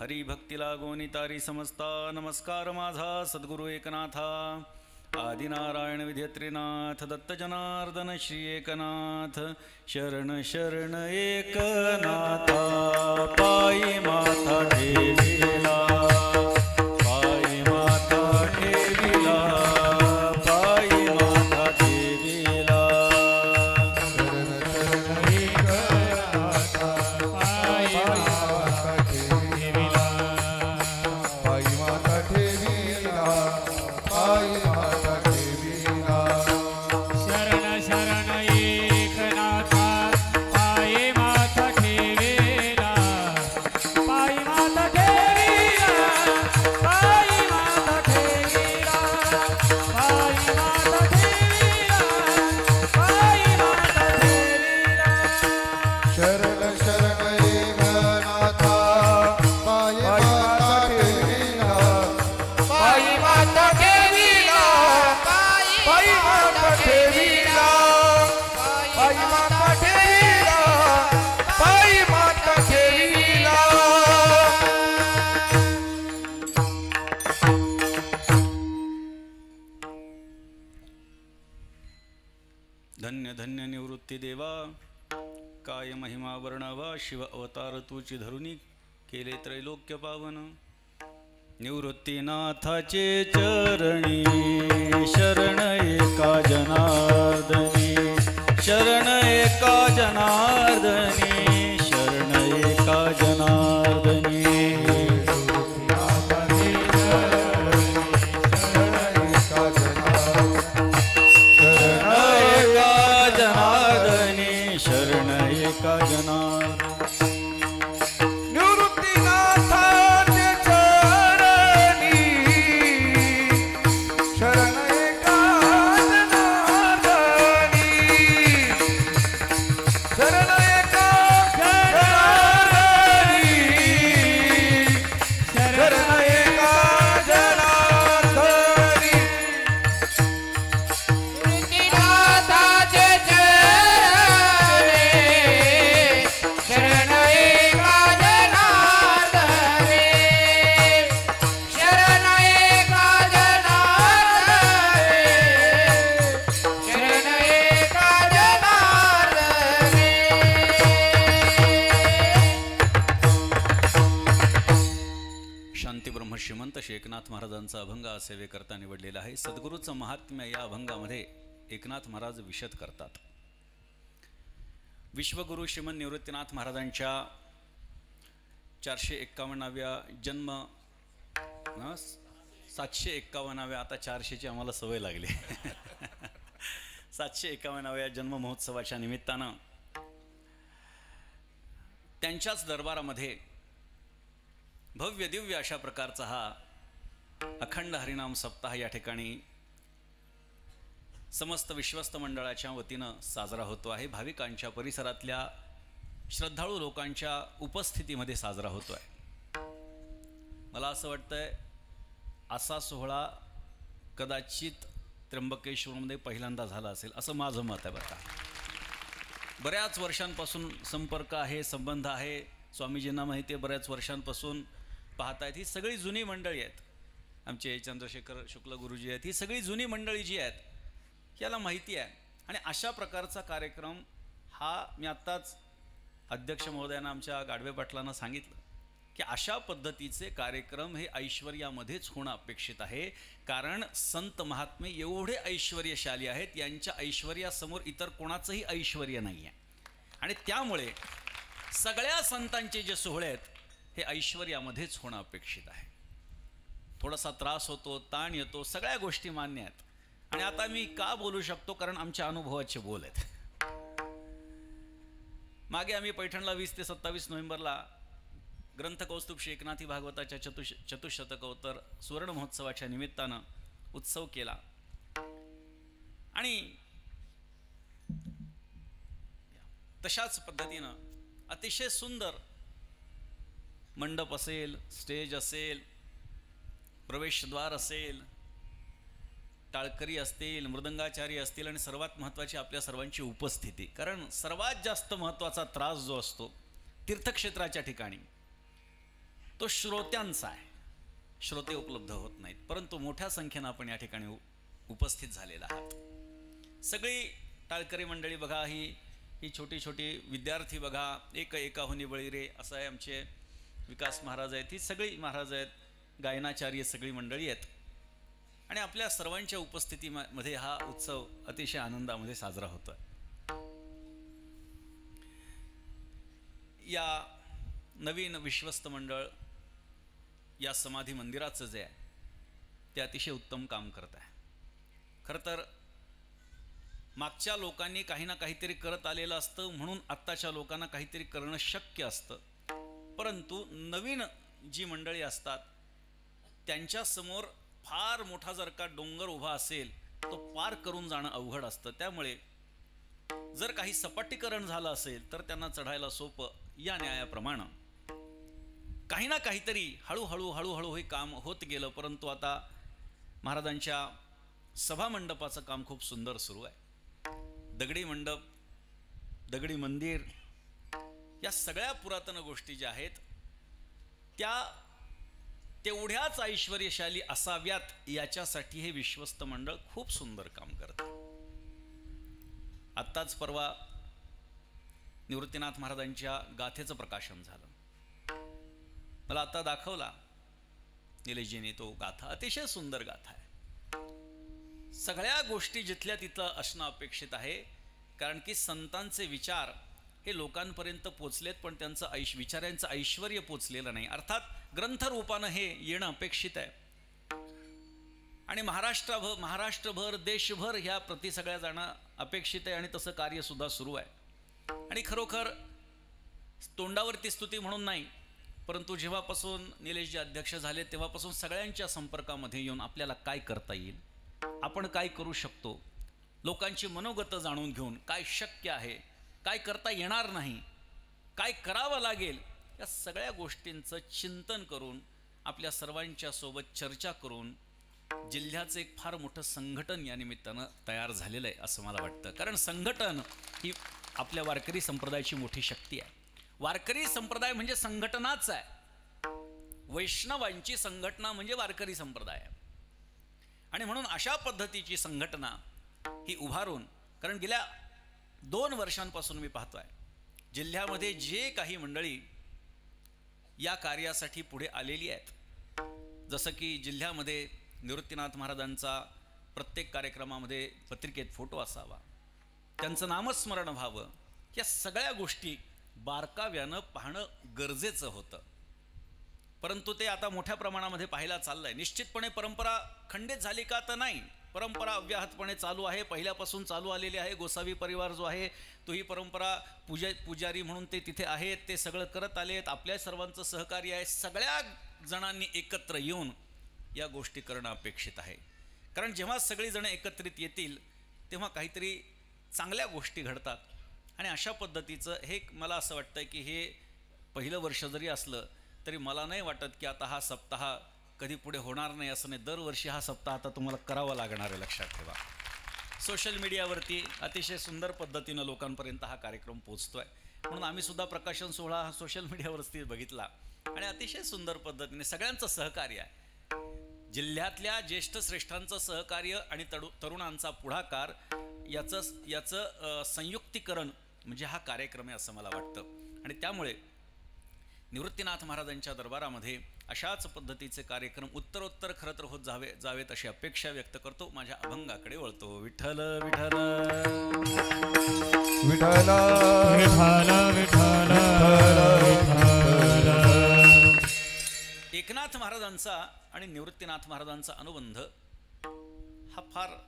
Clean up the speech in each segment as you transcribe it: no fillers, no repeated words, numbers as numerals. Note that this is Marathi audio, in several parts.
हरिभक्ती लागोनी तारी समजता नमस्कार माझा सद्गुरु एकनाथा आदिनारायण विद्यत्रीनाथ दत्त जनार्दन श्री एकनाथ शरण शरण एकनाथा पायी माथा ठेविला पायी माथा ठेविला पायी माथा ठेविला धन्य धन्य निवृत्ती देवा काय महिमा वर्णावा शिव अवतार तुची धरुनी केले त्रैलोक्य पावन निवृत्तीनाथाचे चरणी शरण एका जनार्दनी शरण एका जनार्दनी शरण एका जनार्दनी श्रीमंत एकनाथ महाराजांचा अभंग सेवेकरता निवडलेला आहे. सद्गुरूचं महात्म्य या अभंगामध्ये एकनाथ महाराज विशद करतात. विश्वगुरु श्रीमंत निवृत्तीनाथ महाराजांच्या 451व्या जन्म 751व्या आता 400ची आम्हाला सवय लागली 751व्या जन्म महोत्सवाच्या निमित्तानं त्यांच्याच दरबारामध्ये भव्य दिव्य अशा प्रकारचा हा अखंड हरिनाम सप्ताह या ठिकाणी समस्त विश्वस्त मंडळाच्या वतीनं साजरा होतो आहे. भाविकांच्या परिसरातल्या श्रद्धाळू लोकांच्या उपस्थितीमध्ये साजरा होतो आहे. मला असं वाटतंय असा सोहळा कदाचित त्र्यंबकेश्वरमध्ये पहिल्यांदा झाला असेल असं माझं मत आहे. बरं का, बऱ्याच वर्षांपासून संपर्क आहे, संबंध आहे. स्वामीजींना माहिती आहे, बऱ्याच वर्षांपासून पाहतायत. ही सगळी जुनी मंडळी आहेत. आमचे चंद्रशेखर शुक्ल गुरुजी आहेत. ही सगळी जुनी मंडळी जी आहेत याला माहिती आहे. आणि अशा प्रकारचा कार्यक्रम हा मी आत्ताच अध्यक्ष महोदयांना आमच्या गाडवे पाटलांना सांगितलं की अशा पद्धतीचे कार्यक्रम हे ऐश्वर्यामध्येच होणं अपेक्षित आहे. कारण संत महात्मे एवढे ऐश्वर्यशाली आहेत, यांच्या ऐश्वर्यासमोर इतर कोणाचंही ऐश्वर्य नाही आहे. आणि त्यामुळे सगळ्या संतांचे जे सोहळे आहेत हे ऐश्वर्यामध्येच होणं अपेक्षित आहे. थोडासा त्रास होतो, ताण येतो, सगळ्या गोष्टी मान्य आहेत. आणि आता मी का बोलू शकतो, कारण आमच्या अनुभवाचे बोल आहेत. मागे आम्ही पैठणला 20 ते 27 नोव्हेंबरला ग्रंथकौस्तुभ श्री एकनाथी भागवताच्या चतुशतकोत्तर सुवर्ण महोत्सवाच्या निमित्तानं उत्सव केला. आणि तशाच पद्धतीनं अतिशय सुंदर मंडप असेल, स्टेज असेल, प्रवेशद्वार असेल, टाळकरी असतील, मृदंगाचारी असतील आणि सर्वात महत्त्वाची आपल्या सर्वांची उपस्थिती. कारण सर्वात जास्त महत्त्वाचा त्रास जो असतो तीर्थक्षेत्राच्या ठिकाणी तो श्रोत्यांचा आहे. श्रोते उपलब्ध होत नाहीत, परंतु मोठ्या संख्येनं आपण या ठिकाणी उपस्थित झालेला आहात. सगळी टाळकरी मंडळी बघा, ही छोटी छोटी विद्यार्थी बघा, एकाहुनी बळी रे असं आहे. आमचे विकास महाराज आहेत, ही सगळी महाराज आहेत, गायनाचार्य सगळी मंडळी आहेत. आणि आपल्या सर्वांच्या उपस्थितीमध्ये हा उत्सव अतिशय आनंदामध्ये साजरा होतोय. या नवीन विश्वस्त मंडळ या समाधी मंदिराचं जे आहे ते अतिशय उत्तम काम करत आहे. खरं तर मागच्या लोकांनी काही ना काहीतरी करत आलेलं असतं, म्हणून आत्ताच्या लोकांना काहीतरी करणं शक्य असतं. परंतु नवीन जी मंडळी असतात त्यांच्यासमोर फार मोठा जर का डोंगर उभा असेल तो पार करून जाणं अवघड असतं. त्यामुळे जर काही सपाटीकरण झालं असेल तर त्यांना चढायला सोपं. या न्यायाप्रमाणे काही ना काहीतरी हळूहळू हे काम होत गेलं. परंतु आता महाराजांच्या सभा मंडपाचं काम खूप सुंदर सुरू आहे. दगडी मंडप, दगडी मंदिर, या सगळ्या पुरातन गोष्टी ज्या आहेत त्या तेवढ्याच ऐश्वर्यशाली असाव्यात याच्यासाठी हे विश्वस्त मंडळ खूप सुंदर काम करतं. आत्ताच परवा निवृत्तीनाथ महाराजांच्या गाथेचं प्रकाशन झालं. मला आता दाखवला निलेशजीने तो गाथा. अतिशय सुंदर गाथा आहे. सगळ्या गोष्टी जिथल्या तिथं असणं अपेक्षित आहे, कारण की संतांचे विचार हे लोकांपर्यंत पोचलेत, पण त्यांचं विचारांचं ऐश्वर्य पोचलेलं नाही. अर्थात ग्रंथरूपानं हे येणं अपेक्षित आहे. आणि महाराष्ट्रभर देशभर ह्या प्रति सगळ्या जाणं अपेक्षित आहे. आणि तसं कार्य सुद्धा सुरू आहे. आणि खरोखर तोंडावरती स्तुती म्हणून नाही, परंतु जेव्हापासून निलेशजी अध्यक्ष झाले तेव्हापासून सगळ्यांच्या संपर्कामध्ये येऊन आपल्याला काय करता येईल, आपण काय करू शकतो, लोकांची मनोगत जाणून घेऊन काय शक्य आहे, काय करता येणार नाही, काय करावं लागेल, या सगळ्या गोष्टींचं चिंतन करून आपल्या सर्वांच्या सोबत चर्चा करून जिल्ह्याचं एक फार मोठं संघटन या निमित्तानं तयार झालेलं आहे असं मला वाटतं. कारण संघटन ही आपल्या वारकरी संप्रदायाची मोठी शक्ती आहे. वारकरी संप्रदाय म्हणजे संघटनाच आहे. वैष्णवांची संघटना म्हणजे वारकरी संप्रदाय आहे. आणि म्हणून अशा पद्धतीची संघटना ही उभारून, कारण गेल्या 2 वर्षांपासून मी पाहतोय जिल्ह्यामध्ये जे काही मंडळी या कार्यासाठी पुढे आलेली आहेत, जसं की जिल्ह्यामध्ये निवृत्तीनाथ महाराजांचा प्रत्येक कार्यक्रमामध्ये पत्रिकेत फोटो असावा, त्यांचं नामस्मरण व्हावं, या सगळ्या गोष्टी बारकाव्यानं पाहणं गरजेचं होतं. परंतु ते आता मोठ्या प्रमाणामध्ये पाहायला चाललंय. निश्चितपणे परंपरा खंडित झाली का तर नाही, परंपरा अव्याहतपणे चालू आहे, पहिल्यापासून चालू आलेली आहे. गोसावी परिवार जो आहे तो ही परंपरा पुजारी म्हणून ते तिथे आहेत, ते सगळं करत आलेत. आपल्या सर्वांचं सहकार्य आहे. सगळ्या जणांनी एकत्र येऊन या गोष्टी करणं अपेक्षित आहे. कारण जेव्हा सगळीजण एकत्रित येतील तेव्हा काहीतरी चांगल्या गोष्टी घडतात. आणि अशा पद्धतीचं हे मला असं वाटतं की हे पहिलं वर्ष जरी असलं तरी मला नाही वाटत की आता हा सप्ताह कधी पुढे होणार नाही असं नाही. दरवर्षी हा सप्ताह आता तुम्हाला करावा लागणार आहे, लक्षात ठेवा. सोशल मीडियावरती अतिशय सुंदर पद्धतीनं लोकांपर्यंत हा कार्यक्रम पोचतोय. म्हणून आम्ही सुद्धा प्रकाशन सोहळा हा सोशल मीडियावरती बघितला आणि अतिशय सुंदर पद्धतीने सगळ्यांचं सहकार्य आहे. जिल्ह्यातल्या ज्येष्ठ श्रेष्ठांचं सहकार्य आणि तरुणांचा पुढाकार याचं संयुक्तीकरण म्हणजे हा कार्यक्रम आहे असं मला वाटतं. आणि त्यामुळे निवृत्तीनाथ महाराजांच्या दरबारामध्ये अशाच पद्धतीचे कार्यक्रम उत्तरोत्तर खरं तर होत जावेत अशी अपेक्षा व्यक्त करतो. माझ्या अभंगाकडे वळतो. विठ्ठल विठ्ठल विठ्ठल विठ्ठल विठ्ठल. एकनाथ महाराजांचा आणि निवृत्तीनाथ महाराजांचा अनुबंध हा फार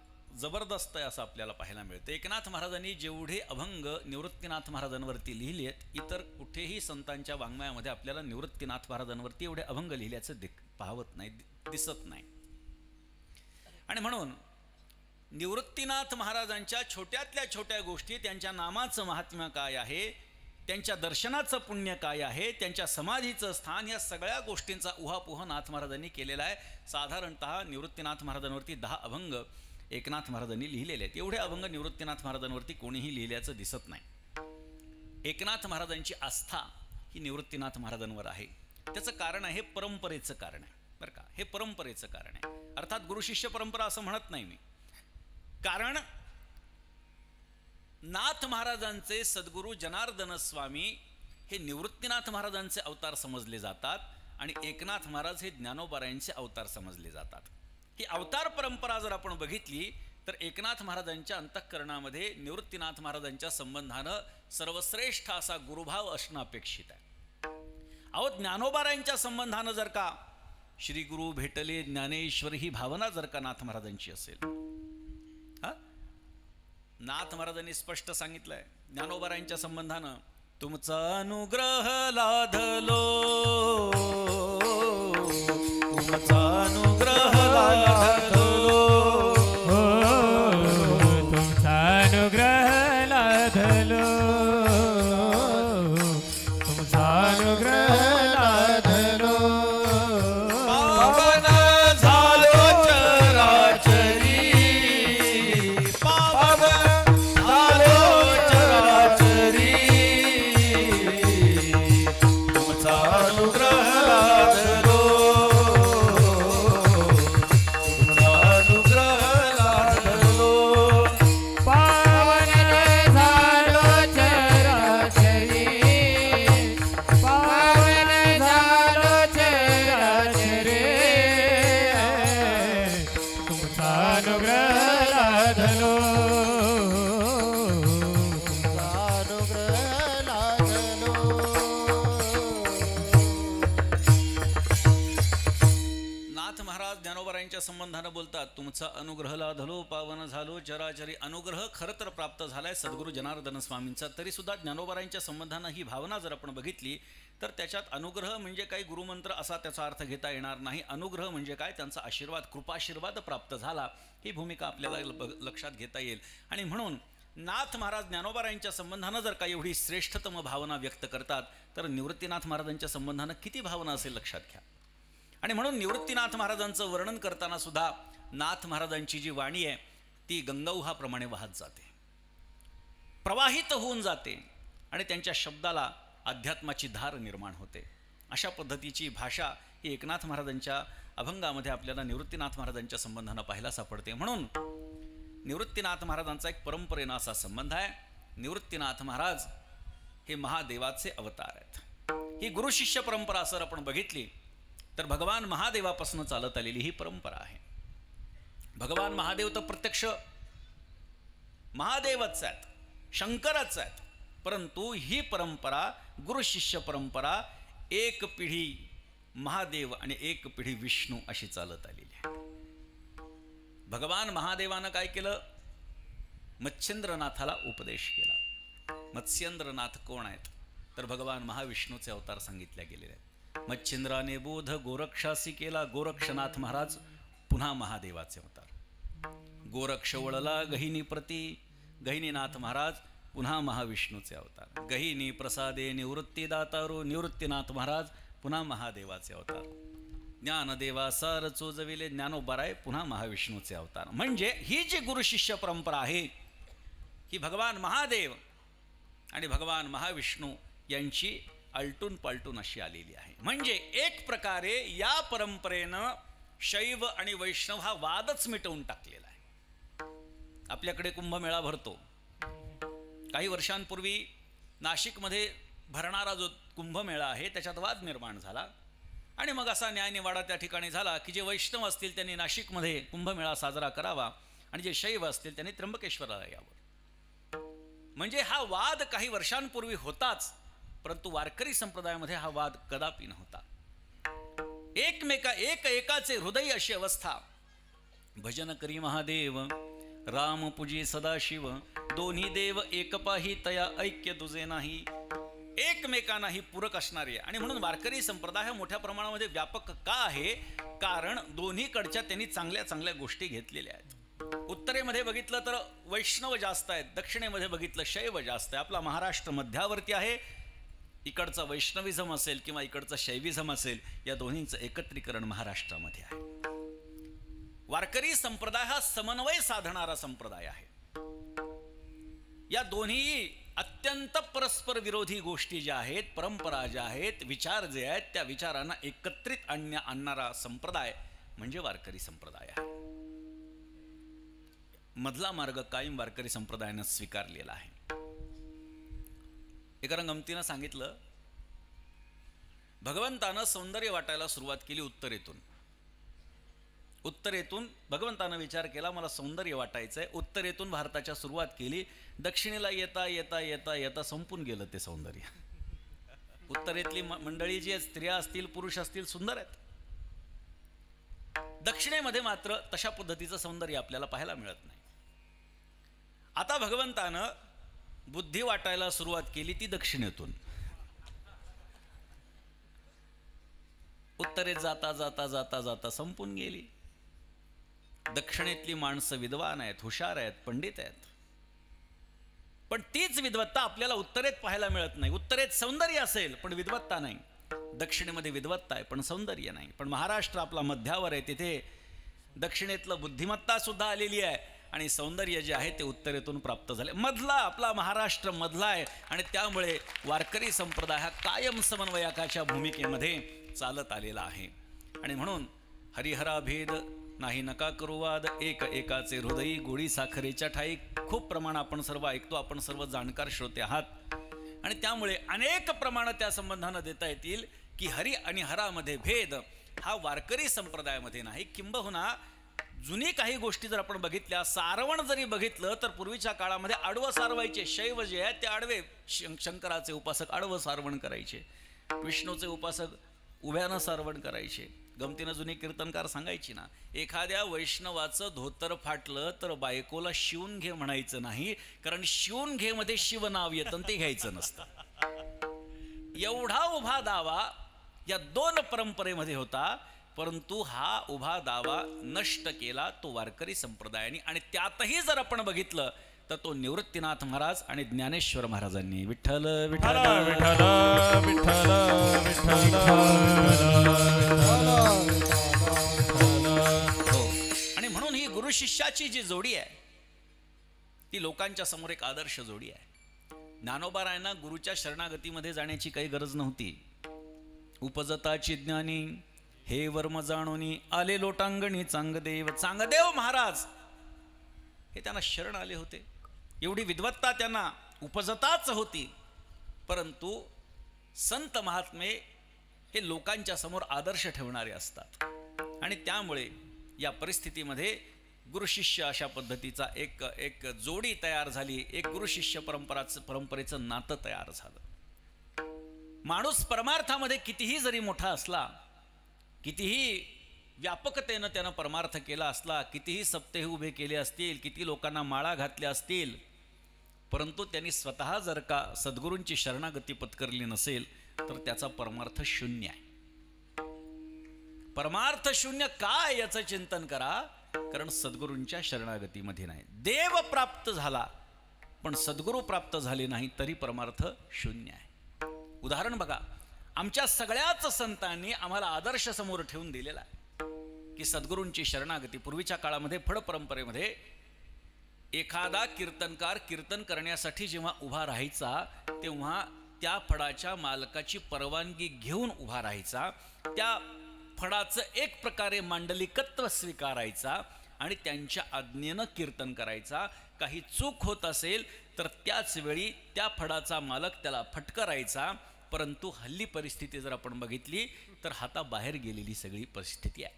जबरदस्त आहे असं आपल्याला पाहायला मिळतं. एकनाथ महाराजांनी जेवढे अभंग निवृत्तीनाथ महाराजांवरती लिहिले आहेत, इतर कुठेही संतांच्या वाङ्मयामध्ये आपल्याला निवृत्तीनाथ महाराजांवरती एवढे अभंग लिहिल्याचं पाहवत नाही, दिसत नाही. आणि म्हणून निवृत्तीनाथ महाराजांच्या छोट्यातल्या छोट्या गोष्टी, त्यांच्या नामाचं महात्म्य काय आहे, त्यांच्या दर्शनाचं पुण्य काय आहे, त्यांच्या समाधीचं स्थान, या सगळ्या गोष्टींचा उहापोह नाथ महाराजांनी केलेला आहे. साधारणतः निवृत्तीनाथ महाराजांवरती 10 अभंग एकनाथ महाराजांनी लिहिलेले आहेत. एवढे अभंग निवृत्तीनाथ महाराजांवरती कोणीही लिहिल्याचं दिसत नाही. एकनाथ महाराजांची आस्था ही निवृत्तीनाथ महाराजांवर आहे. त्याचं कारण आहे, परंपरेचं कारण आहे बरं का. हे परंपरेचं कारण आहे. अर्थात गुरु शिष्य परंपरा असं म्हणत नाही मी. कारण नाथ महाराजांचे सद्गुरू जनार्दन स्वामी हे निवृत्तीनाथ महाराजांचे अवतार समजले जातात आणि एकनाथ महाराज हे ज्ञानोबारायांचे अवतार समजले जातात. ही अवतार परंपरा जर आपण बघितली तर एकनाथ महाराजांच्या अंतःकरणामध्ये निवृत्तीनाथ महाराजांच्या संबंधानं सर्वश्रेष्ठ असा गुरुभाव असणं अपेक्षित आहे. अहो, ज्ञानोबारायांच्या संबंधानं जर का श्री गुरु भेटले ज्ञानेश्वर ही भावना जर का नाथ महाराजांची असेल, नाथ महाराजांनी स्पष्ट सांगितलंय ज्ञानोबारायांच्या संबंधानं, तुमचा अनुग्रह लाधलो, तुमचा अनुग्रह लाधलो, तुमचा अनुग्रह लाधलो, तुमचा अनुग्रह लाधलो, पावन झालो चराचरी, पावन झालो चराचरी, तुमचा अनुग्रह लाधलो, तुमचा अनुग्रह लाधलो, पावन झालो चराचरी, पावन झालो चराचरी, तुमचा अनुग्रह लाधलो, तुमचा अनुग्रह लाधलो. नाथ महाराज ज्ञानोबारायांच्या संबंधानं बोलतात, तुमचा अनुग्रह लाधलो, पावन झालो चराचरी. अनुग्रह खरं तर प्राप्त झालाय सद्गुरू जनार्दन स्वामींचा, तरी सुद्धा ज्ञानोबारायांच्या संबंधानं ही भावना जर आपण बघितली तर त्याच्यात अनुग्रह म्हणजे काही गुरुमंत्र असा त्याचा अर्थ घेता येणार नाही. अनुग्रह म्हणजे काय, त्यांचा आशीर्वाद, कृपाशीर्वाद प्राप्त झाला, ही भूमिका आपल्याला लक्षात घेता येईल. आणि म्हणून नाथ महाराज ज्ञानोबारायांच्या संबंधानं जर का एवढी श्रेष्ठतम भावना व्यक्त करतात तर निवृत्तीनाथ महाराजांच्या संबंधानं किती भावना असेल लक्षात घ्या. आणि म्हणून निवृत्तीनाथ महाराजांचं वर्णन करताना सुद्धा नाथ महाराजांची जी वाणी आहे ती गंगाऊहाप्रमाणे वाहत जाते, प्रवाहित होऊन जाते आणि त्यांच्या शब्दाला अध्यात्माची धार निर्माण होते. अशा पद्धतीची भाषा ही एकनाथ महाराजांच्या अभंगामध्ये आपल्याला निवृत्तीनाथ महाराजांच्या संबंधानं पाहायला सापडते. म्हणून निवृत्तीनाथ महाराजांचा एक परंपरेनं असा संबंध आहे. निवृत्तीनाथ महाराज हे महादेवाचे अवतार आहेत. ही गुरुशिष्य परंपरा असं आपण बघितली तर भगवान महादेवापासून चालत आलेली ही परंपरा आहे. भगवान महादेव तर प्रत्यक्ष महादेवच आहेत, शंकरच आहेत, परंतु ही परंपरा गुरुशिष्य परंपरा एक पिढी महादेव आणि एक पिढी विष्णू अशी चालत आलेली आहे. भगवान महादेवानं काय केलं, मत्स्येंद्रनाथाला उपदेश केला. मत्स्येंद्रनाथ कोण आहेत तर भगवान महाविष्णूचे अवतार सांगितले गेलेले आहेत. मच्छिंद्राने बोध गोरक्षासी केला, गोरक्षनाथ महाराज पुन्हा महादेवाचे अवतार. गोरक्ष वळला गहिनी प्रती, गहिनीनाथ महाराज पुन्हा महाविष्णूचे अवतार. गहिनी प्रसादे निवृत्ती दातारो, निवृत्तीनाथ महाराज पुन्हा महादेवाचे अवतार. ज्ञानदेवा सार चोजविले, ज्ञानोबाराय पुन्हा महाविष्णूचे अवतार. म्हणजे ही जी गुरुशिष्य परंपरा आहे ही भगवान महादेव आणि भगवान महाविष्णू यांची आलटून पालटून अशी आलेली आहे. म्हणजे एक प्रकारे या परंपरेनं शैव आणि वैष्णव हा वादच मिटवून टाकलेला आहे. आपल्याकडे कुंभमेळा भरतो. काही वर्षांपूर्वी नाशिकमध्ये भरणारा जो कुंभमेळा आहे त्याच्यात वाद निर्माण झाला आणि मग असा न्यायनिवाडा त्या ठिकाणी झाला की जे वैष्णव असतील त्यांनी नाशिकमध्ये कुंभमेळा साजरा करावा आणि जे शैव असतील त्यांनी त्र्यंबकेश्वराला यावं. म्हणजे हा वाद काही वर्षांपूर्वी होताच, परंतु वारकरी संप्रदायामध्ये हा वाद कदापि नव्हता. एकाचे हृदय अशी अवस्था. भजन करी महादेव, राम पूजी सदाशिव, दोन्ही देव एक पाही तया ऐक्य दुजे नाही. एकमेकांनाही पूरक असणारे. आणि म्हणून वारकरी संप्रदाय हा मोठ्या प्रमाणामध्ये व्यापक का आहे, कारण दोन्हीकडच्या त्यांनी चांगल्या चांगल्या गोष्टी घेतलेल्या आहेत. उत्तरेमध्ये बघितलं तर वैष्णव जास्त आहेत, दक्षिणेमध्ये बघितलं शैव जास्त आहे. आपला महाराष्ट्र मध्यावर्ती आहे. इकडचं वैष्णविझम असेल किंवा इकडचं शैविझम असेल, या दोन्हींचं एकत्रीकरण महाराष्ट्रामध्ये आहे. वारकरी संप्रदाय हा समन्वय साधणारा संप्रदाय आहे. या दोन्ही अत्यंत परस्पर विरोधी गोष्टी ज्या आहेत, परंपरा ज्या आहेत, विचार जे आहेत, त्या विचारांना एकत्रित आणणारा संप्रदाय म्हणजे वारकरी संप्रदाय आहे. मधला मार्ग कायम वारकरी संप्रदायानं स्वीकारलेला आहे. एका गमतीनं सांगितलं, भगवंतानं सौंदर्य वाटायला सुरुवात केली उत्तरेतून भगवंतानं विचार केला मला सौंदर्य वाटायचंय. उत्तरेतून भारताच्या सुरुवात केली. दक्षिणेला येता येता येता येता संपून गेलं ते सौंदर्य. उत्तरेतली मंडळी जी स्त्रिया असतील पुरुष असतील सुंदर आहेत. दक्षिणेमध्ये मात्र तशा पद्धतीचं सौंदर्य आपल्याला पाहायला मिळत नाही. आता भगवंतानं बुद्धी वाटायला सुरुवात केली ती दक्षिणेतून. उत्तरेत जाता जाता जाता जाता संपून गेली. दक्षिणेतली माणसं विद्वान आहेत, हुशार आहेत, पंडित आहेत, पण तीच विद्वत्ता आपल्याला उत्तरेत पाहायला मिळत नाही. उत्तरेत सौंदर्य असेल पण विद्वत्ता नाही. दक्षिणेमध्ये विद्वत्ता आहे पण सौंदर्य नाही. पण महाराष्ट्र आपला मध्यावर आहे, तिथे दक्षिणेतलं बुद्धिमत्ता सुद्धा आलेली आहे आणि सौंदर्य जे आहे ते उत्तरेतून प्राप्त झाले. मधला आपला महाराष्ट्र मधला आहे आणि त्यामुळे वारकरी संप्रदाय हा कायम समन्वयकाच्या भूमिकेमध्ये चालत आलेला आहे. आणि म्हणून हरिहरा भेद नाही नका करू वाद, एक एकाचे हृदयी गोडी साखरेच्या ठाई. खूप प्रमाण आपण सर्व ऐकतो, आपण सर्व जाणकार श्रोते आहात आणि त्यामुळे अनेक प्रमाण त्या संबंधानं देता येतील की हरी आणि हरामध्ये भेद हा वारकरी संप्रदायामध्ये नाही. किंबहुना जुनी काही गोष्टी जर आपण बघितल्या, सारवण जरी बघितलं तर पूर्वीच्या काळामध्ये आडवं सारवायचे. शैव जे आहे ते आडवे, शंकराचे उपासक आडवं सारवण करायचे, विष्णूचे उपासक उभ्यानं सारवण करायचे. गमतीनं जुनी कीर्तनकार सांगायची ना, एखाद्या वैष्णवाचं धोतर फाटलं तर बायकोला शिवून घे म्हणायचं नाही, कारण शिवून घे मध्ये शिव नाव येतं ते घ्यायचं नसतं. एवढा उभा दावा या दोन परंपरेमध्ये होता, परंतु हा उभा दावा नष्ट केला तो वारकरी संप्रदायाने. आणि त्यातही जर आपण बघितलं तर तो निवृत्तीनाथ महाराज आणि ज्ञानेश्वर महाराजांनी. विठ्ठल विठ्ठल विठ्ठल विठ्ठल हो. आणि म्हणून ही गुरु शिष्याची जी जोडी आहे ती लोकांच्या समोर एक आदर्श जोडी आहे. ज्ञानोबारायांना गुरुच्या शरणागतीमध्ये जाण्याची काही गरज नव्हती. उपजताची ज्ञानी हे वर्म जाणोनी आले लोटांगणी चांगदेव महाराज हे त्यांना शरण आले होते. एवढी विद्वत्ता त्यांना उपजताच होती. परंतु संत महात्मे हे लोकांच्या समोर आदर्श ठेवणारे असतात आणि त्यामुळे या परिस्थितीमध्ये गुरुशिष्य अशा पद्धतीचा एक जोडी तयार झाली. एक गुरुशिष्य परंपरेचं नातं तयार झालं. माणूस परमार्थामध्ये कितीही जरी मोठा असला, कितीही व्यापकतेनं त्यानं परमार्थ केला असला, कितीही सप्तेह उभे केले असतील, किती लोकांना माळा घातल्या असतील, परंतु त्यांनी स्वतः जर का सद्गुरूंची शरणागती पत्करली नसेल तर त्याचा परमार्थ शून्य आहे. परमार्थ शून्य काय याचं चिंतन करा, कारण सद्गुरूंच्या शरणागतीमध्ये नाही. देव प्राप्त झाला पण सद्गुरू प्राप्त झाले नाही तरी परमार्थ शून्य आहे. उदाहरण बघा, आमच्या सगळ्याच संतांनी आम्हाला आदर्श समोर ठेवून दिलेला आहे की सद्गुरूंची शरणागती. पूर्वीच्या काळामध्ये फड परंपरेमध्ये एखादा कीर्तनकार कीर्तन करण्यासाठी जेव्हा उभा राहायचा तेव्हा त्या फडाच्या मालकाची परवानगी घेऊन उभा राहायचा. त्या फडाचं एक प्रकारे मांडलिकत्व स्वीकारायचा आणि त्यांच्या आज्ञेनं कीर्तन करायचा. काही चूक होत असेल तर त्याच वेळी त्या फडाचा मालक त्याला फटकारायचा. परंतु हल्ली परिस्थिती जर आपण बघितली तर हाताबाहेर गेलेली सगळी परिस्थिती आहे.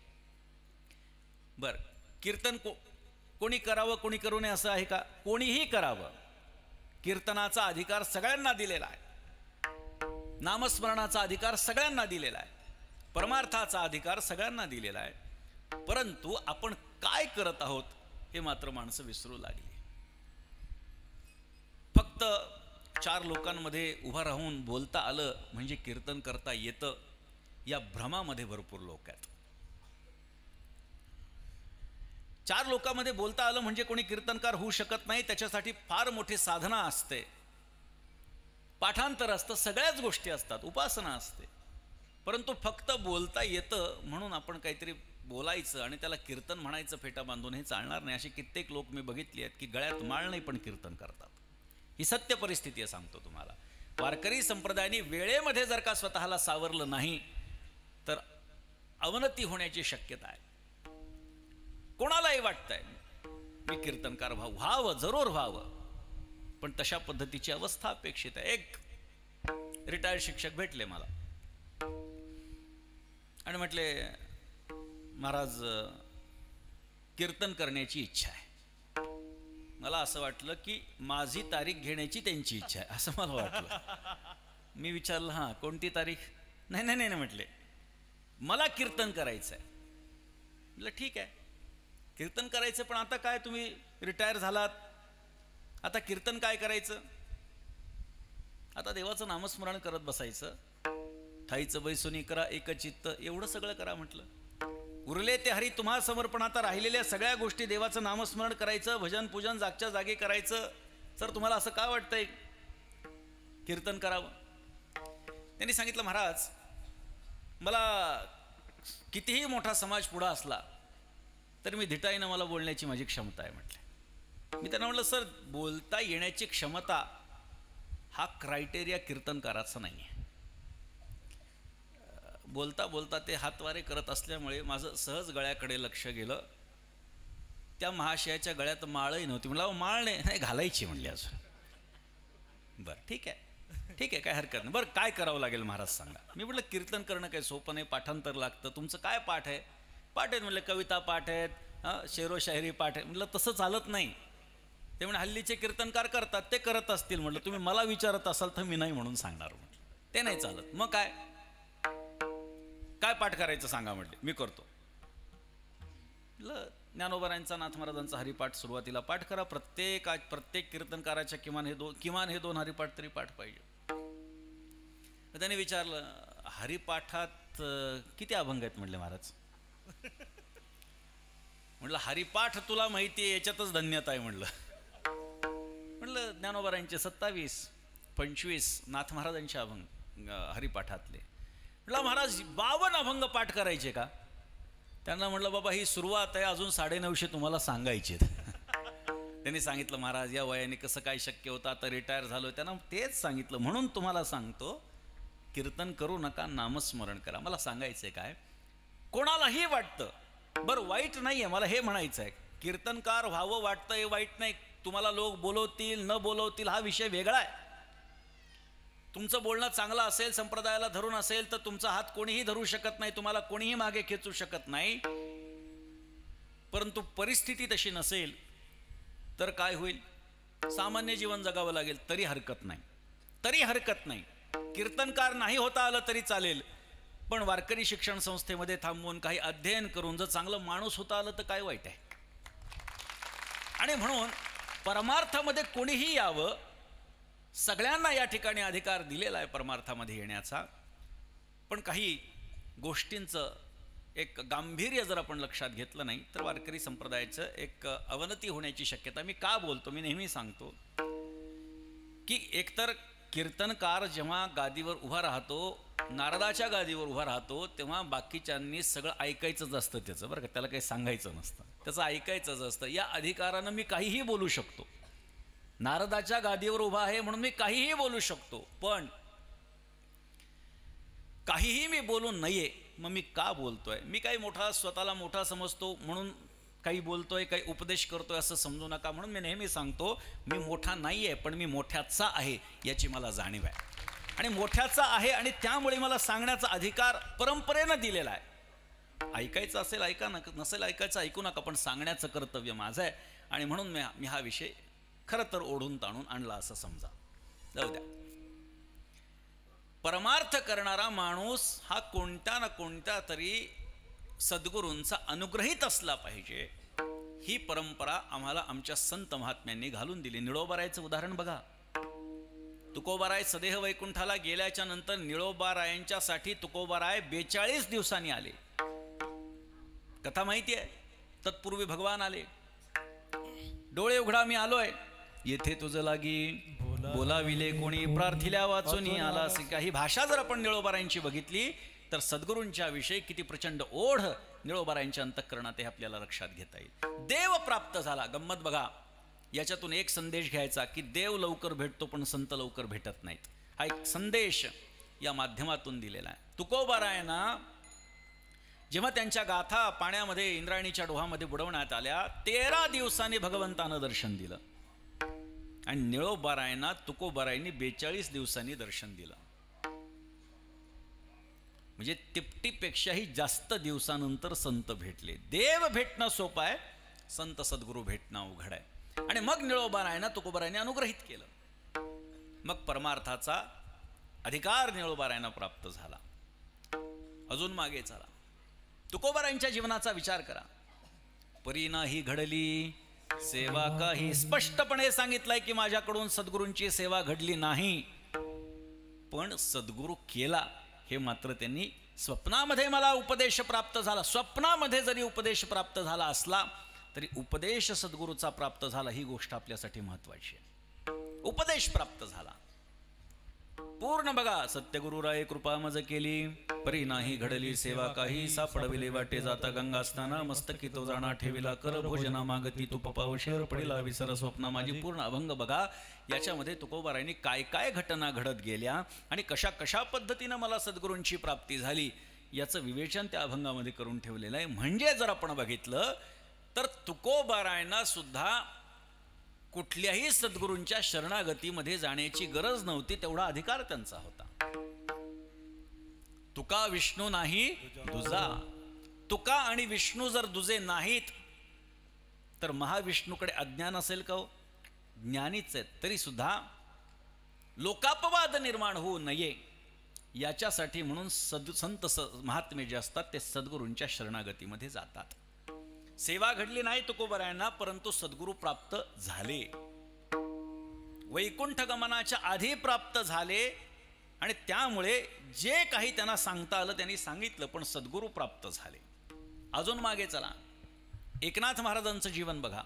बर, कीर्तन कोणी करावं कोणी करू नये असं आहे का? कोणीही करावं. कीर्तनाचा अधिकार सगळ्यांना दिलेला आहे. नामस्मरणाचा अधिकार सगळ्यांना दिलेला आहे. परमार्थाचा अधिकार सगळ्यांना दिलेला आहे. परंतु आपण काय करत आहोत हे मात्र माणसं विसरू लागली. फक्त 4 लोकांमध्ये उभं राहून बोलता आलं म्हणजे कीर्तन करता येतं या भ्रमामध्ये भरपूर लोक आहेत. 4 लोकांमध्ये बोलता आलं म्हणजे कोणी कीर्तनकार होऊ शकत नाही. त्याच्यासाठी फार मोठी साधना असते, पाठांतर असतं, सगळ्याच गोष्टी असतात, उपासना असते. परंतु फक्त बोलता येतं म्हणून आपण काहीतरी बोलायचं आणि त्याला कीर्तन म्हणायचं फेटा बांधून हे चालणार नाही. असे कित्येक लोक मी बघितले आहेत की गळ्यात माळ नाही पण कीर्तन करतात. ही सत्य परिस्थिती आहे, सांगतो तुम्हाला. वारकरी संप्रदायाने वेळेमध्ये जर का स्वतःला सावरलं नाही तर अवनती होण्याची शक्यता आहे. कोणालाही वाटतंय मी कीर्तनकार व्हावं, जरूर व्हावं, पण तशा पद्धतीची अवस्था अपेक्षित आहे. एक रिटायर्ड शिक्षक भेटले मला आणि म्हटले, महाराज कीर्तन करण्याची इच्छा आहे. मला असं वाटलं की माझी तारीख घेण्याची त्यांची इच्छा आहे असं मला वाटलं. मी विचारलं, हां कोणती तारीख? नाही नाही नाही म्हटले, मला कीर्तन करायचं आहे. म्हटलं ठीक आहे, कीर्तन करायचं, पण आता काय तुम्ही रिटायर झालात, आता कीर्तन काय करायचं? आता देवाचं नामस्मरण करत बसायचं, ठाईचं बैसोनी करा एकचित्त, एवढं सगळं करा म्हटलं. उरले ते हरी तुम्हा समर्पण. आता राहिलेल्या सगळ्या गोष्टी देवाचं नामस्मरण करायचं, भजन पूजन जागच्या जागी करायचं. सर तुम्हाला असं का वाटतंय कीर्तन करावं? त्यांनी सांगितलं, महाराज मला कितीही मोठा समाज पुढं असला तर मी धिटाईनं मला बोलण्याची माझी क्षमता आहे म्हटलं. मी त्यांना म्हटलं, सर बोलता येण्याची क्षमता हा क्रायटेरिया कीर्तनकाराचा नाही आहे. बोलता बोलता ते हातवारे करत असल्यामुळे माझं सहज गळ्याकडे लक्ष गेलं. त्या महाशयाच्या गळ्यात माळही नव्हती. म्हटलं माळ नाही घालायची म्हणली अजून. बरं ठीक आहे ठीक आहे, काय हरकत नाही. बरं काय करावं लागेल महाराज सांगा. मी म्हटलं कीर्तन करणं काही सोपं नाही, पाठांतर लागतं. तुमचं काय पाठ आहे? पाठ आहेत म्हणलं, कविता पाठ आहेत, शेरो शायरी पाठ आहे. म्हटलं तसं चालत नाही. ते म्हणजे हल्लीचे कीर्तनकार करतात, ते करत असतील. म्हटलं तुम्ही मला विचारत असाल तर मी नाही म्हणून सांगणार म्हटलं, ते नाही चालत. मग काय काय पाठ करायचं सांगा म्हटले, मी करतो. म्हटलं ज्ञानोबारायांचा, नाथ महाराजांचा हरिपाठ सुरुवातीला पाठ करा. प्रत्येक कीर्तनकाराच्या किमान हे दोन हरिपाठ तरी पाठ पाहिजे. त्याने विचारलं, हरिपाठात किती अभंग आहेत म्हटले महाराज? म्हटलं हरिपाठ तुला माहिती आहे याच्यातच धन्यता आहे म्हटलं. म्हटलं ज्ञानोबारायांचे 27, 25 नाथ महाराजांचे अभंग हरिपाठातले. म्हटलं महाराज 52 अभंग पाठ करायचे का? त्यांना म्हटलं बाबा ही सुरुवात आहे, अजून 950 तुम्हाला सांगायचे. त्यांनी सांगितलं, महाराज या वयाने कसं काय शक्य होतं, आता रिटायर झालो. त्यांना तेच सांगितलं, म्हणून तुम्हाला सांगतो कीर्तन करू नका, नामस्मरण करा. मला सांगायचंय काय, कोणालाही वाटतं, बरं वाईट नाही आहे, मला हे म्हणायचं आहे, कीर्तनकार व्हावं वाटतं हे वाईट नाही. तुम्हाला लोक बोलवतील न बोलवतील हा विषय वेगळा आहे. तुमचं बोलणं चांगलं असेल, संप्रदायाला धरून असेल तर तुमचा हात कोणीही धरू शकत नाही, तुम्हाला कोणीही मागे खेचू शकत नाही. परंतु परिस्थिती तशी नसेल तर काय होईल? सामान्य जीवन जगावं लागेल. तरी हरकत नाही. कीर्तनकार नाही होता आलं तरी चालेल, पण वारकरी शिक्षण संस्थेमध्ये थांबून काही अध्ययन करून जर चांगलं माणूस होता आलं तर काय वाईट आहे? आणि म्हणून परमार्थामध्ये कोणीही यावं, सगळ्यांना या ठिकाणी अधिकार दिलेला आहे परमार्थामध्ये येण्याचा. पण काही गोष्टींचं एक गांभीर्य जर आपण लक्षात घेतलं नाही तर वारकरी संप्रदायाचं एक अवनती होण्याची शक्यता. मी का बोलतो? मी नेहमी सांगतो की एकतर कीर्तनकार जेव्हा गादीवर उभा राहतो, नारदाच्या गादीवर उभा राहतो, तेव्हा बाकीच्यांनी सगळं ऐकायचंच असतं त्याचं, बरं का, त्याला काही सांगायचं नसतं, त्याचं ऐकायचंच असतं. या अधिकारानं मी काहीही बोलू शकतो. नारदाच्या गादीवर उभा आहे म्हणून मी काहीही बोलू शकतो, पण काहीही मी बोलू नये. मग मी का बोलतोय? मी काही स्वतःला मोठा समजतो म्हणून काही बोलतोय, काही उपदेश करतोय असं समजू नका. म्हणून मी नेहमी सांगतो, मी मोठा नाही आहे, पण मी मोठ्याचा आहे याची मला जाणीव आहे. आणि मोठ्याचा आहे आणि त्यामुळे मला सांगण्याचा अधिकार परंपरेनं दिलेला आहे. ऐकायचं असेल ऐका, नसेल ऐकायचं ऐकू नका, पण सांगण्याचं कर्तव्य माझं आहे. आणि म्हणून मी हा विषय खरं तर ओढून ताणून आणला असं समजा. जाऊ द्या. परमार्थ करणारा माणूस हा कोणत्या ना कोणत्या तरी सद्गुरूंचा अनुग्रहित असला पाहिजे. ही परंपरा आम्हाला आमच्या संत महात्म्यांनी घालून दिली. निळोबारायचं उदाहरण बघा. तुकोबाराय सदेह वैकुंठाला गेल्याच्या नंतर निळोबारायांच्यासाठी तुकोबाराय 42 दिवसांनी आले. कथा माहिती आहे. तत्पूर्वी भगवान आले. डोळे उघडा मी आलोय, येथे तुझं लागी बोलाविले कोणी, प्रार्थिल्या वाचूनी आला. काही भाषा जर आपण निळोबारायांची बघितली तर सद्गुरूंच्या विषयी किती प्रचंड ओढ निळोबारायांच्या अंतःकरणात हे आपल्याला लक्षात घेता येईल. देव प्राप्त झाला. गंमत बघा, याच्यातून एक संदेश घ्यायचा की देव लवकर भेटतो पण संत लवकर भेटत नाहीत. हा एक संदेश या माध्यमातून दिलेला आहे. तुकोबारायांना जेव्हा त्यांच्या गाथा पाण्यामध्ये इंद्रायणीच्या डोहामध्ये बुडवण्यात आल्या 13 दिवसांनी भगवंतानं दर्शन दिलं आणि निळोबारायांना तुकोबारायांनी 42 दिवसांनी दर्शन दिलं. म्हणजे तिपटीपेक्षाही जास्त दिवसानंतर संत भेटले. देव भेटणं सोपं आहे, संत सद्गुरू भेटणं अवघड आहे. आणि मग निळोबारायांना तुकोबारायांनी अनुग्रहित केलं. मग परमार्थाचा अधिकार निळोबारायांना प्राप्त झाला. अजून मागे चला, तुकोबारायांच्या जीवनाचा विचार करा. परी नाही घडली सेवा काही, स्पष्टपणे सांगितलंय की माझ्याकडून सद्गुरूंची सेवा घडली नाही, पण सद्गुरू केला हे मात्र त्यांनी स्वप्नामध्ये मला उपदेश प्राप्त झाला. स्वप्नामध्ये जरी उपदेश प्राप्त झाला असला तरी उपदेश सद्गुरूचा प्राप्त झाला ही गोष्ट आपल्यासाठी महत्वाची आहे. उपदेश प्राप्त झाला पूर्ण. बघा, सत्यगुरुराय कृपा मज केली, परी नाही घडली सेवा काही, सापडविले वाटे जाता गंगा स्नाना, मस्तकी तो जाणा ठेविला कर भोजना मागती तू पपावशेर पडिला विसर स्वप्न माझी. पूर्ण अभंग बघा, याच्यामध्ये तुकोबारायांनी काय काय घटना घडत गेल्या आणि कशा कशा पद्धतीनं मला सद्गुरूंची प्राप्ती झाली याचं विवेचन त्या अभंगामध्ये करून ठेवलेलं आहे. म्हणजे जर आपण बघितलं तर तुकोबारायांना सुद्धा कुठल्याही सद्गुरूंच्या शरणागतीमध्ये जाण्याची गरज नव्हती, तेवढा अधिकार त्यांचा होता. तुका विष्णू नाही दुजा. तुका आणि विष्णू जर दुजे नाहीत तर महाविष्णूकडे अज्ञान असेल का? ज्ञानीच आहेत, तरी सुद्धा लोकापवाद निर्माण होऊ नये याच्यासाठी म्हणून संत महात्मे जे असतात ते सद्गुरूंच्या शरणागतीमध्ये जातात. सेवा घडली नाही तुकोबारायांना, परंतु सद्गुरू प्राप्त झाले. वैकुंठ गमनाच्या आधी प्राप्त झाले आणि त्यामुळे जे काही त्यांना सांगता आलं त्यांनी सांगितलं, पण सद्गुरू प्राप्त झाले. अजून मागे चला, एकनाथ महाराजांचं जीवन बघा.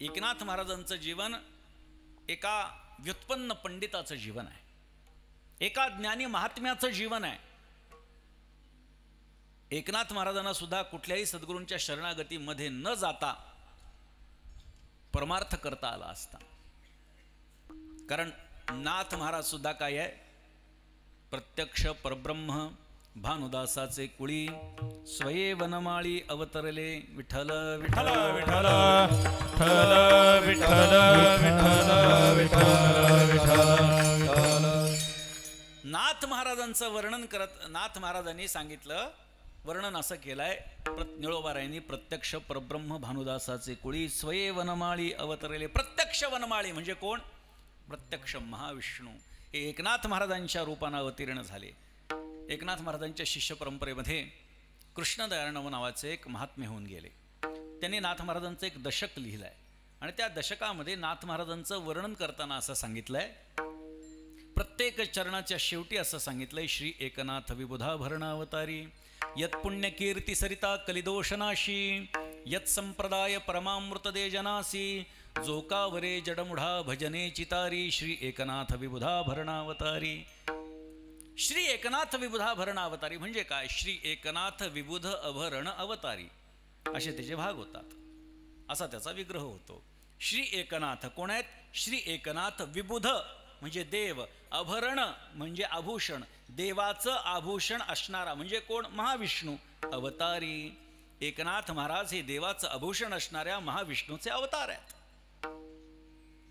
एकनाथ महाराजांचं जीवन एका व्युत्पन्न पंडिताचं जीवन आहे, एका ज्ञानी महात्म्याचं जीवन आहे. एकनाथ महाराजांना सुद्धा कुठल्याही सद्गुरूंच्या शरणागतीमध्ये न जाता परमार्थ करता आला असता. कारण नाथ महाराज सुद्धा काय आहे, प्रत्यक्ष परब्रह्म भानुदासाचे कुळी, स्वये वनमाळी अवतरले विठ्ठल विठ्ठल विठ्ठल विठ्ठल विठ्ठल विठ्ठल. नाथ महाराजांचं वर्णन करत नाथ महाराजांनी सांगितलं, वर्णन असं केलंय निळोबारायांनी, प्रत्यक्ष परब्रह्म भानुदासाचे कुळी, स्वये वनमाळी अवतरले. प्रत्यक्ष वनमाळी म्हणजे कोण? प्रत्यक्ष महाविष्णू हे एकनाथ महाराजांच्या रूपानं अवतीर्ण झाले. एकनाथ महाराजांच्या शिष्य परंपरेमध्ये कृष्णदयाळनव नावाचे एक महात्मे होऊन गेले. त्यांनी नाथ महाराजांचं एक दशक लिहिलंय आणि त्या दशकामध्ये नाथ महाराजांचं वर्णन करताना असं सांगितलंय, प्रत्येक चरणाच्या शेवटी असं सांगितलंय, श्री एकनाथ विबुधा भरणावतारी, यत पुण्य कीर्ती सरिता कलिदोषनाशी, यत संप्रदाय परमामृत दे जनासी, जोकावरे जडमुढा भजने चितारी, श्री एकनाथ विबुधा भरणावतारी. श्री एकनाथ विबुधा भरणावतारी म्हणजे काय? श्री एकनाथ विबुध अभरण अवतारी असे त्याचे भाग होतात, असा त्याचा विग्रह होतो. श्री एकनाथ कोण आहेत? श्री एकनाथ विबुध म्हणजे देव, अभरण म्हणजे आभूषण, देवाचं आभूषण असणारा म्हणजे कोण? महाविष्णू. अवतारी, एकनाथ महाराज हे देवाचं आभूषण असणाऱ्या महाविष्णूचे अवतार आहेत.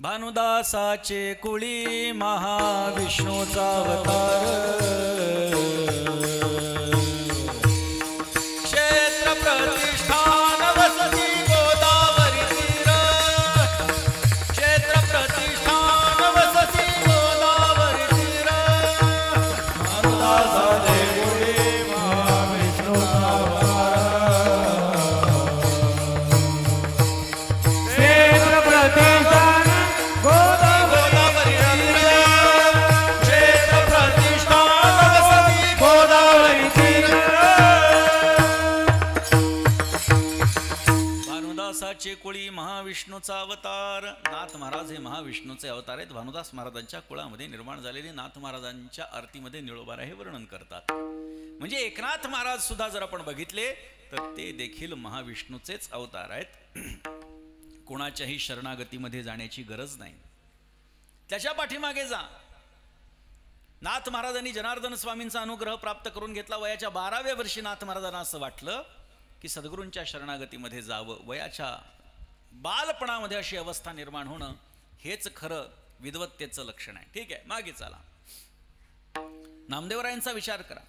भानुदासाचे कुळी महाविष्णूचा अवतार, क्षेत्र प्रतिष्ठान वसती गोदावरी तीर, क्षेत्र प्रतिष्ठान वसती गोदावरी तीर, भानुदासाचे कुळी महाविष्णूचा अवतार, क्षेत्र प्रतिष्ठान कुळी महाविष्णूचा अवतार. नाथ महाराज हे महाविष्णूचे अवतार आहेत. भानुदास महाराजांच्या कुळामध्ये निर्माण झालेले नाथ महाराजांच्या आरतीमध्ये निळोबारा हे वर्णन करतात. म्हणजे एकनाथ महाराज सुद्धा जर आपण बघितले तर ते देखील महाविष्णूचेच अवतार आहेत. कोणाच्याही शरणागतीमध्ये जाण्याची गरज नाही, त्याच्या पाठीमागे जा. नाथ महाराजांनी जनार्दन स्वामींचा अनुग्रह प्राप्त करून घेतला. वयाच्या 12व्या वर्षी नाथ महाराजांना असं वाटलं की सद्गुरूंच्या शरणागतीमध्ये जावं. वयाच्या बालपणामध्ये अशी अवस्था निर्माण होणं हेच खरं विद्वत्तेचं लक्षण आहे. ठीक आहे, मागे चला. नामदेवरायांचा विचार करा.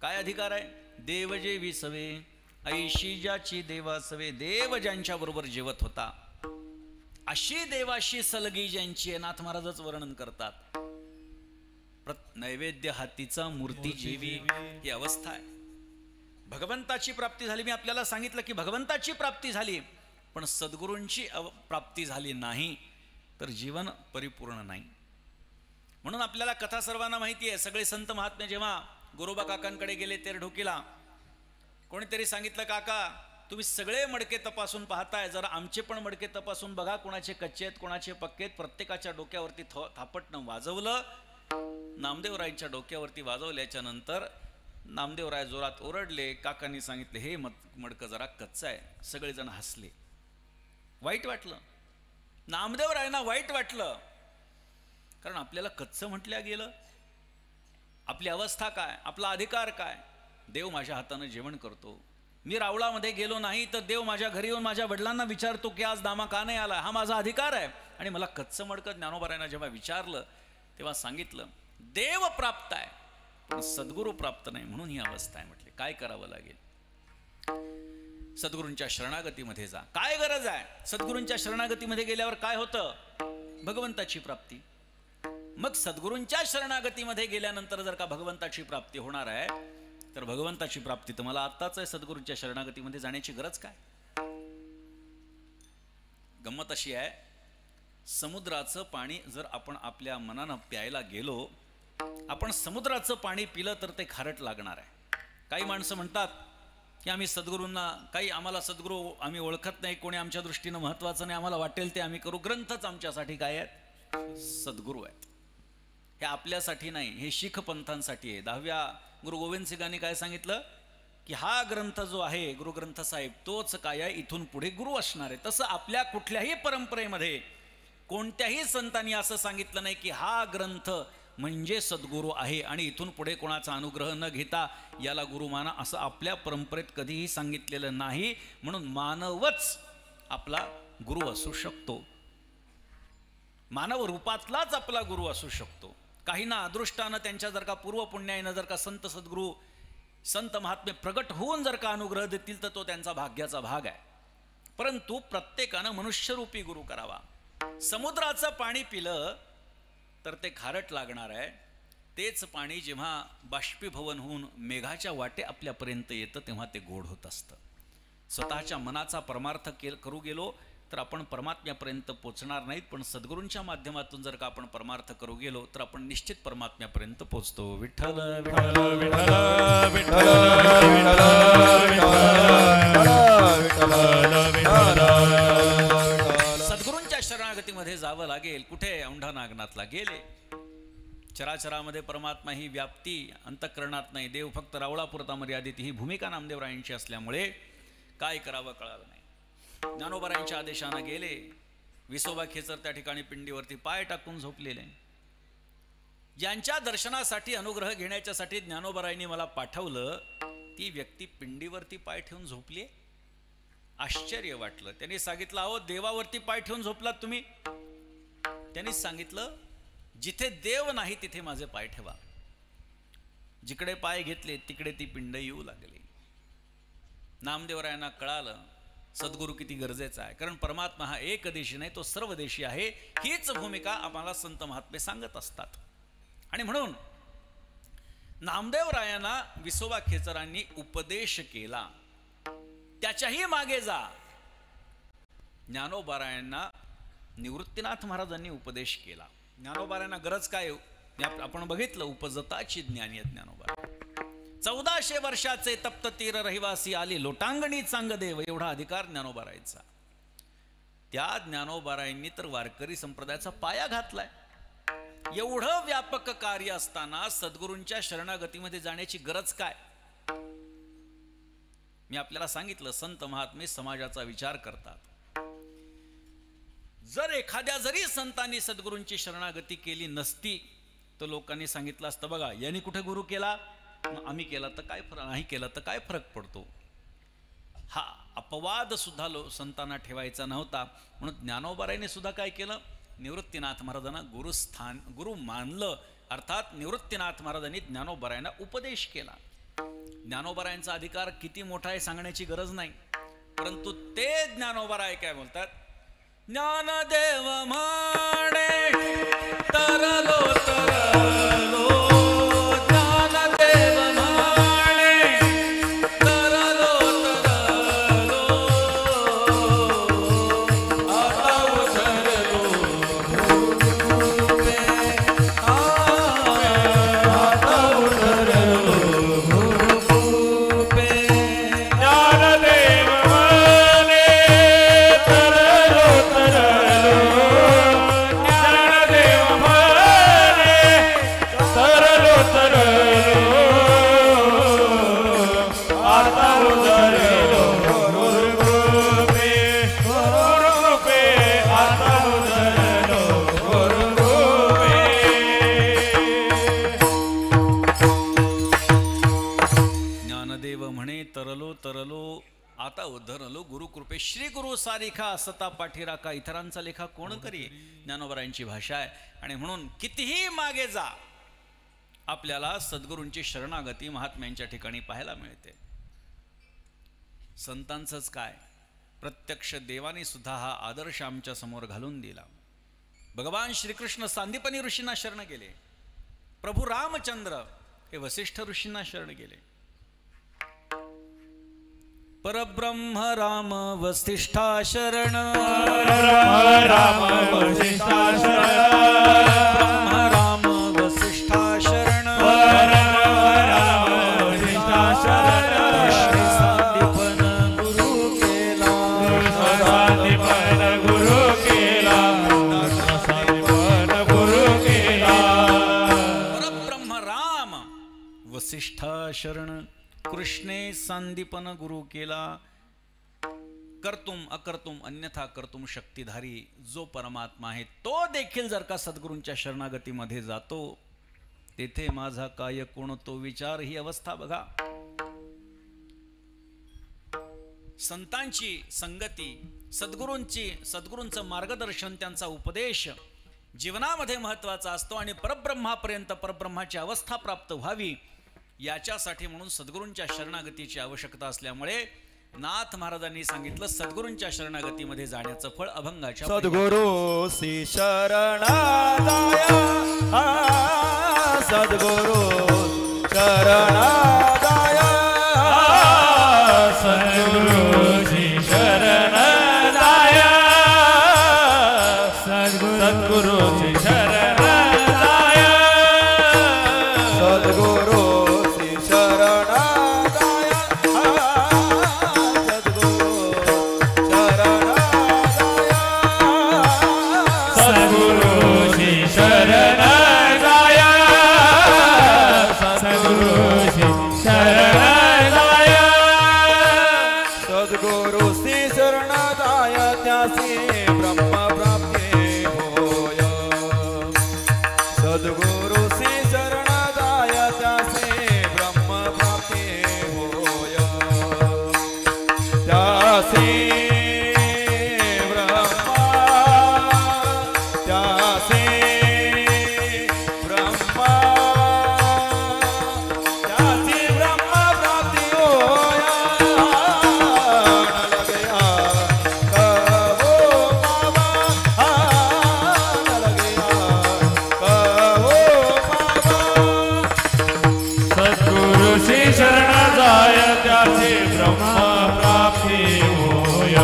काय अधिकार आहे? देव जे विसवे ऐशी ज्याची देवासवे. देव ज्यांच्या बरोबर जेवत होता अशी देवाशी सलगी ज्यांची आहे, नाथ महाराजच वर्णन करतात. नैवेद्य हातीचा मूर्ती जीवी ही अवस्था आहे. भगवंताची प्राप्ती झाली. मी आपल्याला सांगितलं की भगवंताची प्राप्ती झाली पण सद्गुरूंची प्राप्ती झाली नाही तर जीवन परिपूर्ण नाही. म्हणून आपल्याला कथा सर्वांना माहिती आहे. सगळे संत महात्मे जेव्हा गोरोबा काकांकडे गेले तेरढोकीला, कोणीतरी सांगितलं, काका तुम्ही सगळे मडके तपासून पाहताय, जरा आमचे पण मडके तपासून बघा, कोणाचे कच्चे आहेत कोणाचे पक्के आहेत. प्रत्येकाच्या डोक्यावरती थापटणं वाजवलं. नामदेवरायांच्या डोक्यावरती वाजवल्याच्या नंतर नामदेवराय जोरात ओरडले. काकांनी सांगितले, हे मडकं जरा कच्चं आहे. सगळेजण हसले. वाईट वाटलं. नामदेवरायांना वाईट वाटलं, कारण आपल्याला कच्चं म्हटलं गेलं. आपली अवस्था काय, आपला अधिकार काय? देव माझ्या हातानं जेवण करतो. मी रावळामध्ये गेलो नाही तर देव माझ्या घरी येऊन माझ्या वडिलांना विचारतो की आज दामा का नाही आला. हा माझा अधिकार आहे. आणि मला कच्चं मडकं ज्ञानोबारायांना जेव्हा विचारलं तेव्हा सांगितलं, देव प्राप्त आहे पण सद्गुरू प्राप्त नाही, म्हणून ही अवस्था आहे. म्हटले काय करावं लागेल? सद्गुरूंच्या शरणागतीमध्ये जा. काय गरज आहे? सद्गुरूंच्या शरणागतीमध्ये गेल्यावर काय होतं? भगवंताची प्राप्ती. मग सद्गुरूंच्या शरणागतीमध्ये गेल्यानंतर जर का भगवंताची प्राप्ती होणार आहे तर भगवंताची प्राप्ती तर मला आत्ताच आहे. सद्गुरूंच्या शरणागतीमध्ये जाण्याची गरज काय? गंमत अशी आहे, समुद्राचं पाणी जर आपण आपल्या मनानं प्यायला गेलो, आपण समुद्राचं पाणी पिलं तर ते खारट लागणार आहे. काही माणसं म्हणतात की आम्ही सद्गुरूंना, काही आम्हाला सद्गुरू आम्ही ओळखत नाही, कोणी आमच्या दृष्टीनं महत्त्वाचं नाही, आम्हाला वाटेल ते आम्ही करू. ग्रंथच आमच्यासाठी काय आहेत? सद्गुरू आहेत. हे आपल्यासाठी नाही, हे शीख पंथांसाठी आहे. 10व्या गुरु गोविंद सिंगांनी काय सांगितलं की हा ग्रंथ जो आहे गुरुग्रंथ साहेब तोच काय आहे, इथून पुढे गुरु असणार आहे. तसं आपल्या कुठल्याही परंपरेमध्ये कोणत्याही संतांनी असं सांगितलं नाही की हा ग्रंथ म्हणजे सद्गुरू आहे आणि इथून पुढे कोणाचा अनुग्रह न घेता याला गुरु माना, असं आपल्या परंपरेत कधीही सांगितलेलं नाही. म्हणून मानवच आपला गुरु असू शकतो. मानव रूपातलाच आपला गुरु असू शकतो. काहींना अदृष्टानं त्यांच्या जर का पूर्वपुण्यानं जर का संत सद्गुरू संत महात्मे प्रगट होऊन जर का अनुग्रह देतील तर तो त्यांचा भाग्याचा भाग आहे. परंतु प्रत्येकानं मनुष्यरूपी गुरु करावा. समुद्राचं पाणी पिलं तर ते खारट लागणार आहे. तेच पाणी जेव्हा बाष्पीभवन होऊन मेघाच्या वाटे आपल्यापर्यंत येतं तेव्हा ते गोड होत असतं. स्वतःच्या मनाचा परमार्थ करू गेलो तर आपण परमात्म्यापर्यंत पोचणार नाहीत, पण सद्गुरूंच्या माध्यमातून जर का आपण परमार्थ करू गेलो तर आपण निश्चित परमात्म्यापर्यंत पोचतो. विठ्ठल विठ्ठल विठ्ठल सद्गुरूंच्या शरणागतीमध्ये जावं लागेल. कुठे? औंढा नागनाथला गेले. चराचरामध्ये परमात्मा ही व्याप्ती अंतःकरणात नाही. देव फक्त रावळापुरता मर्यादित ही भूमिका नामदेवरायांची असल्यामुळे काय करावं कळालं नाही. ज्ञानोबारायांच्या आदेशानं गेले. विसोबा खेचर त्या ठिकाणी पिंडीवरती पाय टाकून झोपलेले. ज्यांच्या दर्शनासाठी अनुग्रह घेण्याच्यासाठी ज्ञानोबारायांनी मला पाठवलं ती व्यक्ती पिंडीवरती पाय ठेवून झोपली. आश्चर्य वाटलं. त्यांनी सांगितलं, अहो देवावरती पाय ठेवून झोपलात तुम्ही? त्यांनी सांगितलं, जिथे देव नाही तिथे माझे पाय ठेवा. जिकडे पाय घेतले तिकडे ती पिंड येऊ लागली. नामदेवरायांना कळालं सद्गुरू किती गरजेचा आहे. कारण परमात्मा हा एकदेशी नाही, तो सर्वदेशी आहे. हीच भूमिका आम्हाला संत महात्मे सांगत असतात. आणि म्हणून नामदेवरायांना विसोबा खेचरांनी उपदेश केला. त्याच्याही मागे जा. ज्ञानोबारायांना निवृत्तीनाथ महाराजांनी उपदेश केला. ज्ञानोबारायांना गरज काय? आपण बघितलं, उपजताची ज्ञानी ज्ञानोबा. 1400 वर्षाचे तप्त तीर रहिवासी आली लोटांगणी चांगदेव, एवढा अधिकार ज्ञानोबारायांचा. त्या ज्ञानोबारायांनी तर वारकरी संप्रदायाचा पाया घातलाय. एवढं व्यापक कार्य असताना सद्गुरूंच्या शरणागतीमध्ये जाण्याची गरज काय? मी आपल्याला सांगितलं, संत महात्मे समाजाचा विचार करतात. जर एखाद्या जरी संतांनी सद्गुरूंची शरणागती केली नसती तर लोकांनी सांगितलं असतं, बघा यांनी कुठे गुरु केला, आम्ही केला तर काय फरक, नाही केला तर काय फरक पडतो. हा अपवाद सुद्धा संतांना ठेवायचा नव्हता. म्हणून ज्ञानोबारायांनी सुद्धा काय केलं, निवृत्तीनाथ महाराजांना गुरु मानलं. अर्थात निवृत्तीनाथ महाराजांनी ज्ञानोबारायांना उपदेश केला. ज्ञानोबारायांचा अधिकार किती मोठा आहे सांगण्याची गरज नाही, परंतु ते ज्ञानोबाराय काय बोलतात, ज्ञानदेव म्हणे तरलो तरलो, ज्ञानदेव म्हणे तरलो तरलो, आता उतरलो गुरुरूपे, आता उतरलो गुरुरूपे. ज्ञानदेव म्हणे तरलो तरलो, ज्ञानदेव म्हणे तरलो तरलो, आता उतरलो गुरुरूपे, गुरुरूपे, आता उतरलो गुरुरूपे. ज्ञानदेव म्हणे तरलो तरलो, आता उद्धरलो गुरुकृपे. श्री गुरु सारिखा असता पाठीराखा, इतरांचा लेखा कोण करी, ज्ञानोबारायांची भाषा आहे. आणि म्हणून कितीही मागे जा, आपल्याला सद्गुरूंची शरणागती महात्म्यांच्या ठिकाणी पाहायला मिळते. संतांचंच काय, प्रत्यक्ष देवाने सुद्धा हा आदर्श आमच्या समोर घालून दिला. भगवान श्रीकृष्ण सांदीपनी ऋषींना शरण गेले, प्रभू रामचंद्र हे वसिष्ठ ऋषींना शरण गेले. परब्रह्म राम वसिष्ठा शरण, राम वसिष्ठा शरण, ब्रह्म राम वसिष्ठा शरण, राम वसिष्ठा शरण, श्री सांदीपन गुरु केला, सांदीपन गुरु केला, सांदीपन गुरु केला. परब्रह्म राम वसिष्ठा शरण, कृष्णे सांदीपन गुरु केला. कर्तुम अकर्तुम अन्यथा कर्तुम शक्तिधारी जो परमात्मा आहे तो देखील जर का सद्गुरूंच्या शरणागतीमध्ये जातो, तेथे माझा काय कोण तो विचार, ही अवस्था बघा. संतांची संगती, सद्गुरूंचं मार्गदर्शन, त्यांचा उपदेश जीवनामध्ये महत्वाचा असतो. आणि परब्रह्मापर्यंत परब्रह्माची अवस्था प्राप्त व्हावी याच्यासाठी म्हणून सद्गुरूंच्या शरणागतीची आवश्यकता असल्यामुळे नाथ महाराजांनी सांगितलं, सद्गुरूंच्या शरणागतीमध्ये जाण्याचं फळ अभंगाच्या सद्गुरु श्री शरणादाय, सद्गुरु शरणादाय, सद्गुरु श्री शरणदाय, सद्गुरु श्री शरणदाय, सद्गुरु श्री शरणादाय, सद्गुरु शरणादाय, सद्गुरु श्री शरणदाय, सद्गुरु श्री शरणादाय, त्यासी ब्रह्म प्राप्ती होय. सद्गुरु श्री शरणादाय, त्यासी ब्रह्म प्राप्ती होय. त्यासी सद्गुरु श्री शरणदाय, त्याचे ब्रह्म प्राप्ती होय.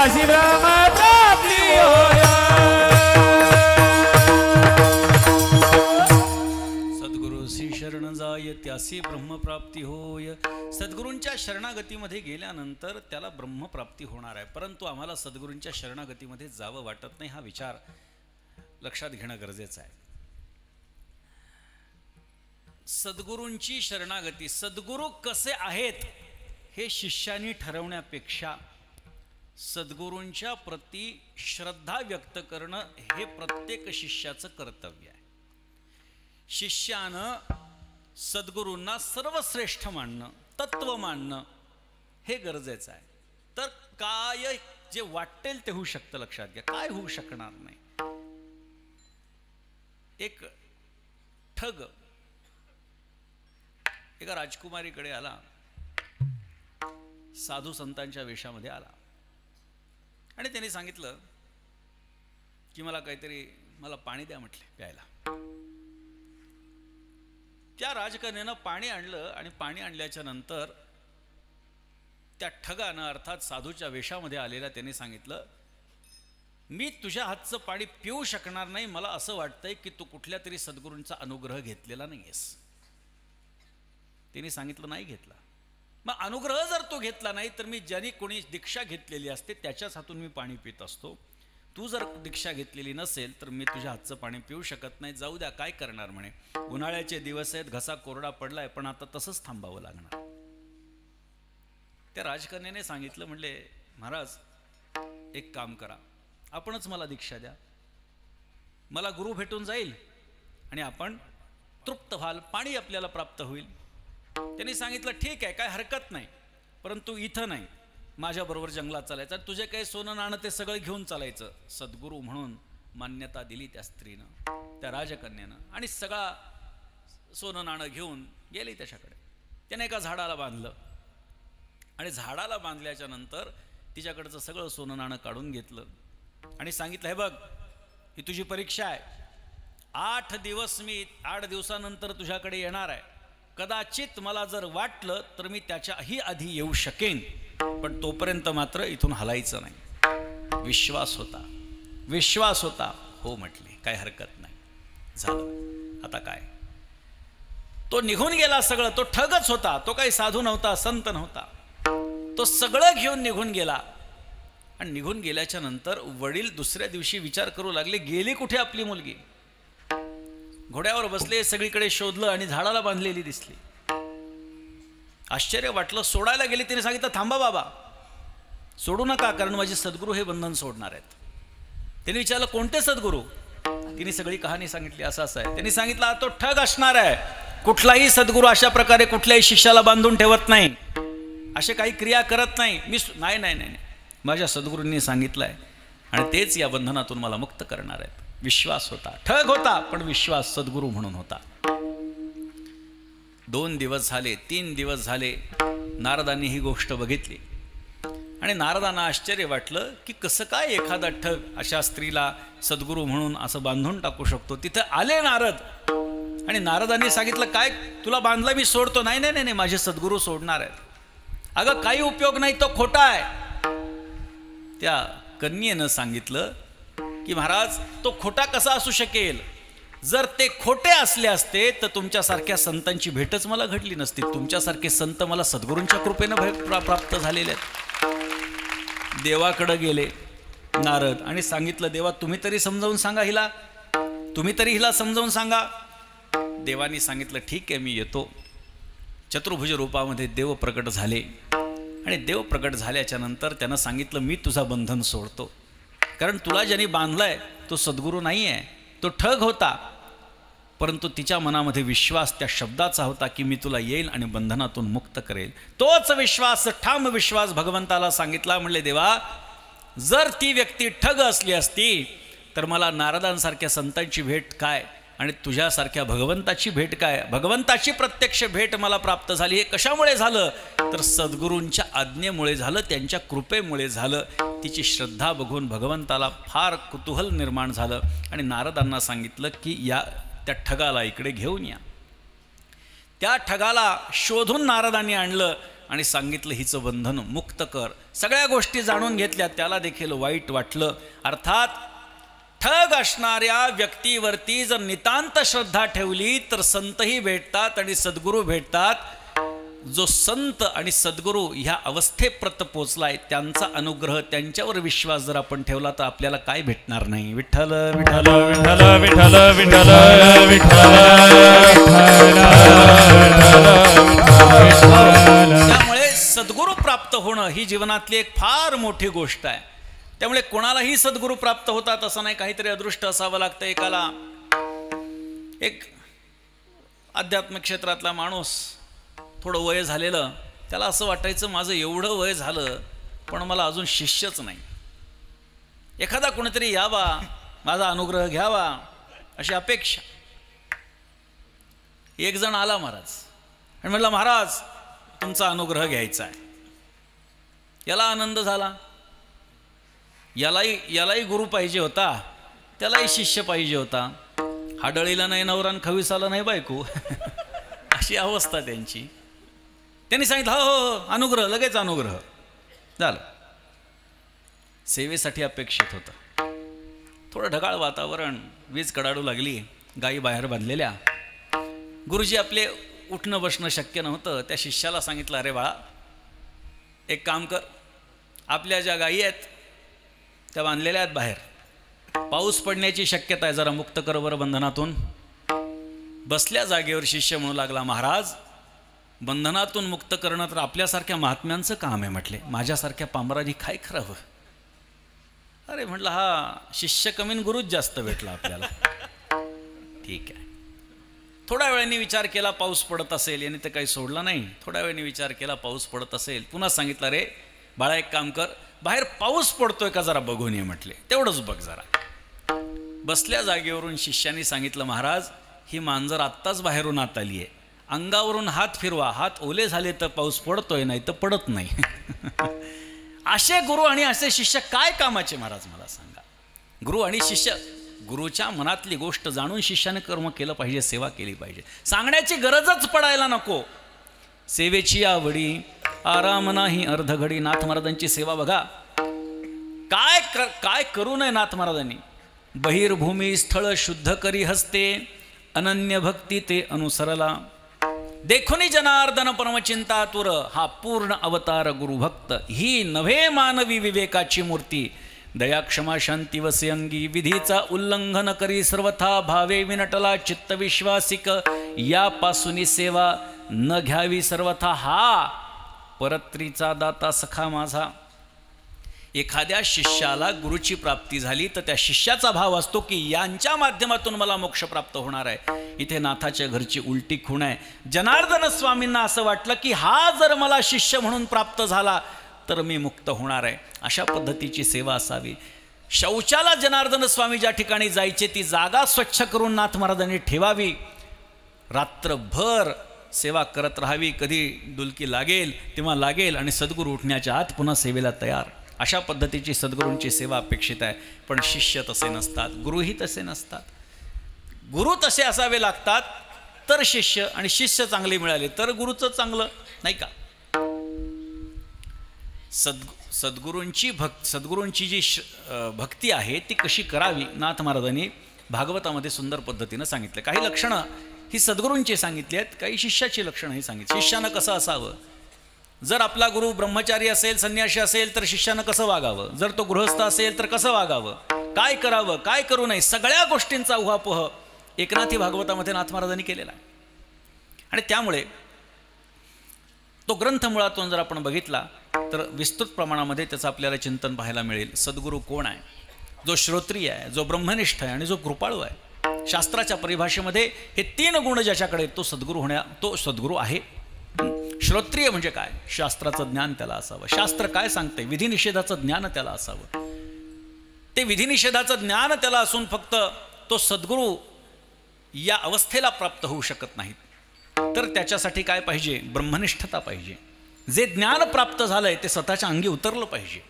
त्यासी ब्रह्म प्राप्ती होय सद्गुरूसी शरण जाय त्यासी ब्रह्मप्राप्ती होय. सद्गुरूंच्या शरणागतीमध्ये गेल्यानंतर त्याला ब्रह्मप्राप्ती होणार आहे. परंतु आम्हाला सद्गुरूंच्या शरणागतीमध्ये जावं वाटत नाही, हा विचार लक्षात घेणं गरजेचं आहे. सद्गुरूंची शरणागती, सद्गुरू कसे आहेत हे शिष्यानी ठरवण्यापेक्षा सद्गुरूंच्या प्रती श्रद्धा व्यक्त करणं हे प्रत्येक शिष्याचं कर्तव्य आहे. शिष्यानं सद्गुरूंना सर्वश्रेष्ठ मानणं, तत्व मानणं हे गरजेचं आहे. तर काय जे वाटेल ते होऊ शकतं, लक्षात घ्या, काय होऊ शकणार नाही. एक ठग एका राजकुमारीकडे आला, साधू संतांच्या वेशामध्ये आला आणि त्यांनी सांगितलं की मला पाणी द्या म्हटले प्यायला. त्या राजकन्यानं पाणी आणलं आणि पाणी आणल्याच्या नंतर त्या ठगानं अर्थात साधूच्या वेशामध्ये आलेला त्यांनी सांगितलं, मी तुझ्या हातचं पाणी पिऊ शकणार नाही, मला असं वाटतंय की तू कुठल्या तरी सद्गुरूंचा अनुग्रह घेतलेला नाहीयेस. त्यांनी सांगितलं नाही घेतला. मग अनुग्रह जर तो घेतला नाही तर मी ज्यांनी कोणी दीक्षा घेतलेली असते त्याच्याच हातून मी पाणी पित असतो. तू जर दीक्षा घेतलेली नसेल तर मी तुझ्या हातचं पाणी पिऊ शकत नाही. जाऊ द्या, काय करणार म्हणे, उन्हाळ्याचे दिवस आहेत, घसा कोरडा पडलाय, पण आता तसंच थांबावं लागणार. त्या राजकन्याने सांगितलं, म्हणले महाराज एक काम करा, आपणच मला दीक्षा द्या, मला गुरु भेटून जाईल आणि आपण तृप्त व्हाल, पाणी आपल्याला प्राप्त होईल. त्यांनी सांगितलं ठीक आहे, काय हरकत नाही, परंतु इथं नाही, माझ्याबरोबर जंगलात चालायचं, तुझे काही सोनं नाणं ते सगळं घेऊन चालायचं. सद्गुरू म्हणून मान्यता दिली त्या स्त्रीनं, त्या राजकन्यानं, आणि सगळा सोनं नाणं घेऊन गेली त्याच्याकडे. त्याने एका झाडाला बांधलं आणि झाडाला बांधल्याच्या नंतर तिच्याकडचं सगळं सोनं नाणं काढून घेतलं आणि सांगितलं, हे बघ, ही तुझी परीक्षा आहे, 8 दिवसानंतर तुझ्याकडे येणार आहे, कदाचित मला जर वाटलं तर मी त्याच्याही आधी येऊ शकेन, पण तोपर्यंत मात्र इथून हलायचं नाही. विश्वास होता. हो म्हटले, काय हरकत नाही. झालं. आता काय, तो निघून गेला सगळं. तो ठगच होता, तो काही साधू नव्हता, संत नव्हता. तो सगळं घेऊन निघून गेला आणि निघून गेल्याच्या नंतर वडील दुसऱ्या दिवशी विचार करू लागले, गेली कुठे आपली मुलगी. घोड्यावर बसले, सगळीकडे शोधलं आणि झाडाला बांधलेली दिसली. आश्चर्य वाटलं, सोडायला गेली. तिने सांगितलं, थांबा बाबा, सोडू नका, कारण माझे सद्गुरू हे बंधन सोडणार आहेत. त्यांनी विचारलं, कोणते सद्गुरू. तिने सगळी कहाणी सांगितली, असं आहे. त्यांनी सांगितलं, तो ठग असणार आहे, कुठलाही सद्गुरू अशा प्रकारे कुठल्याही शिष्याला बांधून ठेवत नाही, असे काही क्रिया करत नाही. मी नाही, माझ्या सद्गुरूंनी सांगितलंय आणि तेच या बंधनातून मला मुक्त करणार आहेत. विश्वास होता, ठग होता, पण विश्वास सद्गुरू म्हणून होता. 2 दिवस झाले, 3 दिवस झाले, नारदांनी ही गोष्ट बघितली आणि नारदांना आश्चर्य वाटलं की कसं काय एखादा ठग अशा स्त्रीला सद्गुरू म्हणून असं बांधून टाकू शकतो. तिथं आले नारद आणि नारदांनी सांगितलं, काय तुला बांधलं, मी सोडतो. नाही, माझे सद्गुरू सोडणार आहेत. अगं काही उपयोग नाही, तो खोटा आहे. त्या कन्येनं सांगितलं की महाराज, तो खोटा कसा असू शकेल, जर ते खोटे असले असते तर तुमच्यासारख्या संतांची भेटच मला घडली नसती. तुमच्यासारखे संत मला सद्गुरूंच्या कृपेनं प्राप्त झालेले आहेत. देवाकडे गेले नारद आणि सांगितलं, देवा तुम्ही तरी समजावून सांगा हिला, हिला समजावून सांगा. देवानी सांगितलं, ठीक आहे, मी येतो. चतुर्भुज रूपामध्ये देव प्रकट झाले आणि देव प्रकट झाल्याच्या नंतर त्यानं सांगितलं, मी तुझा बंधन सोडतो, कारण तुला ज्यांनी बांधलाय तो सद्गुरू नाही आहे, तो ठग होता. परंतु तिच्या मनामध्ये विश्वास त्या शब्दाचा होता की मी तुला येईल आणि बंधनातून मुक्त करेल. तोच विश्वास, ठाम विश्वास भगवंताला सांगितला. म्हणले, देवा, जर ती व्यक्ती ठग असली असती तर मला नारदांसारख्या संतांची भेट काय आणि तुझ्यासारख्या भगवंताची भेट काय. भगवंताची प्रत्यक्ष भेट मला प्राप्त झाली. हे कशामुळे झालं तर सद्गुरूंच्या आज्ञेमुळे झालं, त्यांच्या कृपेमुळे झालं. तिची श्रद्धा बघून भगवंताला फार कुतूहल निर्माण झालं आणि नारदांना सांगितलं की त्या ठगाला इकडे घेऊन या. त्या ठगाला शोधून नारदांनी आणलं आणि सांगितलं हिचं बंधन मुक्त कर. सगळ्या गोष्टी जाणून घेतल्या, त्याला देखील वाईट वाटलं. अर्थात ठग असणाऱ्या व्यक्तीवरती जर नितांत श्रद्धा ठेवली तर संतही भेटतात आणि सद्गुरू भेटतात. जो संत आणि सद्गुरू ह्या अवस्थेप्रत पोचलाय त्यांचा अनुग्रह, त्यांच्यावर विश्वास जर आपण ठेवला तर आपल्याला काय भेटणार नाही. विठ्ठल विठ्ठल विठ्ठल विठ्ठल विठ्ठल विठ्ठल. त्यामुळे सद्गुरू प्राप्त होणं ही जीवनातली एक फार मोठी गोष्ट आहे. त्यामुळे कोणालाही सद्गुरू प्राप्त होतात असं नाही, काहीतरी अदृष्ट असावं लागतं. एकाला एक आध्यात्मिक क्षेत्रातला माणूस थोडं वय झालेलं, त्याला असं वाटायचं माझं एवढं वय झालं पण मला अजून शिष्यच नाही, एखादा कोणीतरी यावा माझा अनुग्रह घ्यावा अशी अपेक्षा. एक जण आला महाराज आणि म्हटलं महाराज तुमचा अनुग्रह घ्यायचा आहे. याला आनंद झाला, यालाही गुरु पाहिजे होता, त्यालाही शिष्य पाहिजे होता. हाडळीला नाही नवरा आणि खविसाला नाही बायको अशी अवस्था त्यांची. त्यांनी सांगितलं हो हो अनुग्रह, लगेच अनुग्रह झालं. सेवेसाठी अपेक्षित होतं. थोडं ढगाळ वातावरण, वीज कडाडू लागली, गायी बाहेर बांधलेल्या. गुरुजी आपले उठणं बसणं शक्य नव्हतं. त्या शिष्याला सांगितलं अरे बाळा एक काम कर, आपल्या ज्या गायी आहेत त्या बांधलेल्या आहेत बाहेर, पाऊस पडण्याची शक्यता आहे, जरा मुक्त कर बरं बंधनातून. बसल्या जागेवर शिष्य म्हणू लागला महाराज बंधनातून मुक्त करणं तर आपल्यासारख्या महात्म्यांचं काम आहे. म्हटले माझ्यासारख्या पामराजी काय करावं. अरे म्हटलं हा शिष्य कमीन गुरुच जास्त भेटला आपल्याला. ठीक आहे. थोड्या वेळाने विचार केला पाऊस पडत असेल, याने तर काही सोडला नाही. थोड्या वेळाने विचार केला पाऊस पडत असेल, पुन्हा सांगितलं रे बाळा एक काम कर, बाहेर पाऊस पडतोय का जरा बघून ये. म्हटले तेवढंच बघ जरा. बसल्या जागेवरून शिष्याने सांगितलं महाराज ही मांजर आत्ताच बाहेरून आत आली आहे, अंगावरून हात फिरवा, हात ओले झाले तर पाऊस पडतोय, नाही तर पडत नाही. असे गुरु आणि असे शिष्य काय कामाचे महाराज मला सांगा. गुरु आणि शिष्य, गुरुच्या मनातली गोष्ट जाणून शिष्याने कर्म केलं पाहिजे, सेवा केली पाहिजे. सांगण्याची गरजच पडायला नको. सेवेची आवडी आराम नाही अर्धघडी. नाथ महाराजांची सेवा बघा, काय करू नये नाथ महाराजांनी. बहिर्भूमी स्थळ शुद्ध करी हस्ते, अनन्य भक्ती ते अनुसरला. देखुनी जनार्दन परमचिंता तुर, हा पूर्ण अवतार गुरुभक्त. ही नव्हे मानवी विवेकाची मूर्ती. दया क्षमा शांती वसे अंगी, विधीचा उल्लंघन करी सर्वथा. भावे विनटला चित्त विश्वासिक, यापासून सेवा न घ्यावी सर्वथा. हा परत्रीचा दाता सखा माझा. एखाद्या शिष्याला गुरुची प्राप्ती झाली तर त्या शिष्याचा भाव असतो की यांच्या माध्यमातून मला मोक्ष प्राप्त होणार आहे. इथे नाथाच्या घरची उलटी खूण आहे. जनार्दन स्वामींना असं वाटलं की हा जर मला शिष्य म्हणून प्राप्त झाला तर मी मुक्त होणार आहे. अशा पद्धतीची सेवा असावी. शौचाला जनार्दन स्वामी ज्या ठिकाणी जायचे ती जागा स्वच्छ करून नाथ महाराजांनी ठेवावी. रात्रभर सेवा करत राहावी. कधी डुलकी लागेल तेव्हा लागेल आणि सद्गुरू उठण्याच्या आत पुन्हा सेवेला तयार. अशा पद्धतीची सद्गुरूंची सेवा अपेक्षित आहे. पण शिष्य तसे नसतात, गुरुही तसे नसतात. गुरु तसे असावे लागतात तर शिष्य, आणि शिष्य चांगले मिळाले तर गुरुचं चांगलं, नाही का. सद्गुरूंची जी भक्ती आहे ती कशी करावी नाथ महाराजांनी भागवतामध्ये सुंदर पद्धतीनं सांगितलं. काही लक्षणं ही सद्गुरूंची सांगितली आहेत, काही शिष्याची लक्षणं ही सांगितली. शिष्यानं कसं असावं, जर आपला गुरु ब्रह्मचारी असेल, संन्यासी असेल तर शिष्यानं कसं वागावं, जर तो गृहस्थ असेल तर कसं वागावं, काय करावं काय करू नये, सगळ्या गोष्टींचा उहापोह एकनाथी भागवतामध्ये नाथ महाराजांनी केलेला आहे. आणि त्यामुळे तो ग्रंथ मुळातून जर आपण बघितला तर विस्तृत प्रमाणामध्ये त्याचं आपल्याला चिंतन पाहायला मिळेल. सद्गुरू कोण आहे, जो श्रोत्रिय आहे, जो ब्रह्मनिष्ठ आहे आणि जो कृपाळू आहे. शास्त्राच्या परिभाषेमध्ये हे 3 गुण ज्याच्याकडे तो सद्गुरू आहे. श्रोत्रिय म्हणजे काय, शास्त्राचं ज्ञान त्याला असावं. शास्त्र काय सांगते, विधिनिषेधाचं ज्ञान त्याला असावं. ते विधिनिषेधाचं ज्ञान त्याला असून फक्त तो सद्गुरू या अवस्थेला प्राप्त होऊ शकत नाहीत. तर त्याच्यासाठी काय पाहिजे, ब्रह्मनिष्ठता पाहिजे. जे ज्ञान प्राप्त झालंय ते स्वतःच्या अंगी उतरलं पाहिजे.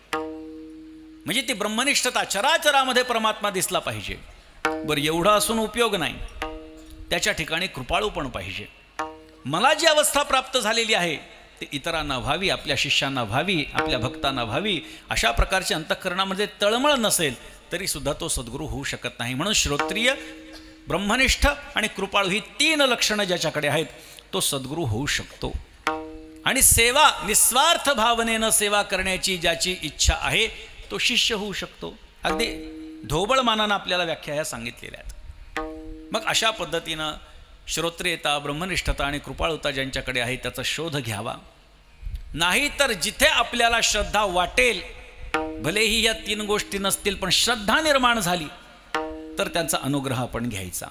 म्हणजे ती ब्रह्मनिष्ठता, चराचरामध्ये परमात्मा दिसला पाहिजे. बरं एवढा असून उपयोग नाही, त्याच्या ठिकाणी कृपाळू पण पाहिजे. मला जी अवस्था प्राप्त झालेली आहे ते इतरांना व्हावी, आपल्या शिष्यांना व्हावी, आपल्या भक्तांना व्हावी, अशा प्रकारच्या अंतःकरणामध्ये तळमळ नसेल तरी सुद्धा तो सद्गुरू होऊ शकत नाही. म्हणून श्रोत्रिय, ब्रह्मनिष्ठ आणि कृपाळू ही 3 लक्षणं ज्याच्याकडे आहेत तो सद्गुरू होऊ शकतो. आणि सेवा, निस्वार्थ भावनेनं सेवा करण्याची ज्याची इच्छा आहे तो शिष्य होऊ शकतो. अगदी ढोबळ मानानं आपल्याला व्याख्या ह्या सांगितलेल्या आहेत. मग अशा पद्धतीनं श्रोत्रियता, ब्रह्मनिष्ठता आणि कृपाळुता ज्यांच्याकडे आहे त्याचा शोध घ्यावा. नाही तर जिथे आपल्याला श्रद्धा वाटेल, भलेही या 3 गोष्टी नसतील पण श्रद्धा निर्माण झाली तर त्यांचा अनुग्रह आपण घ्यायचा.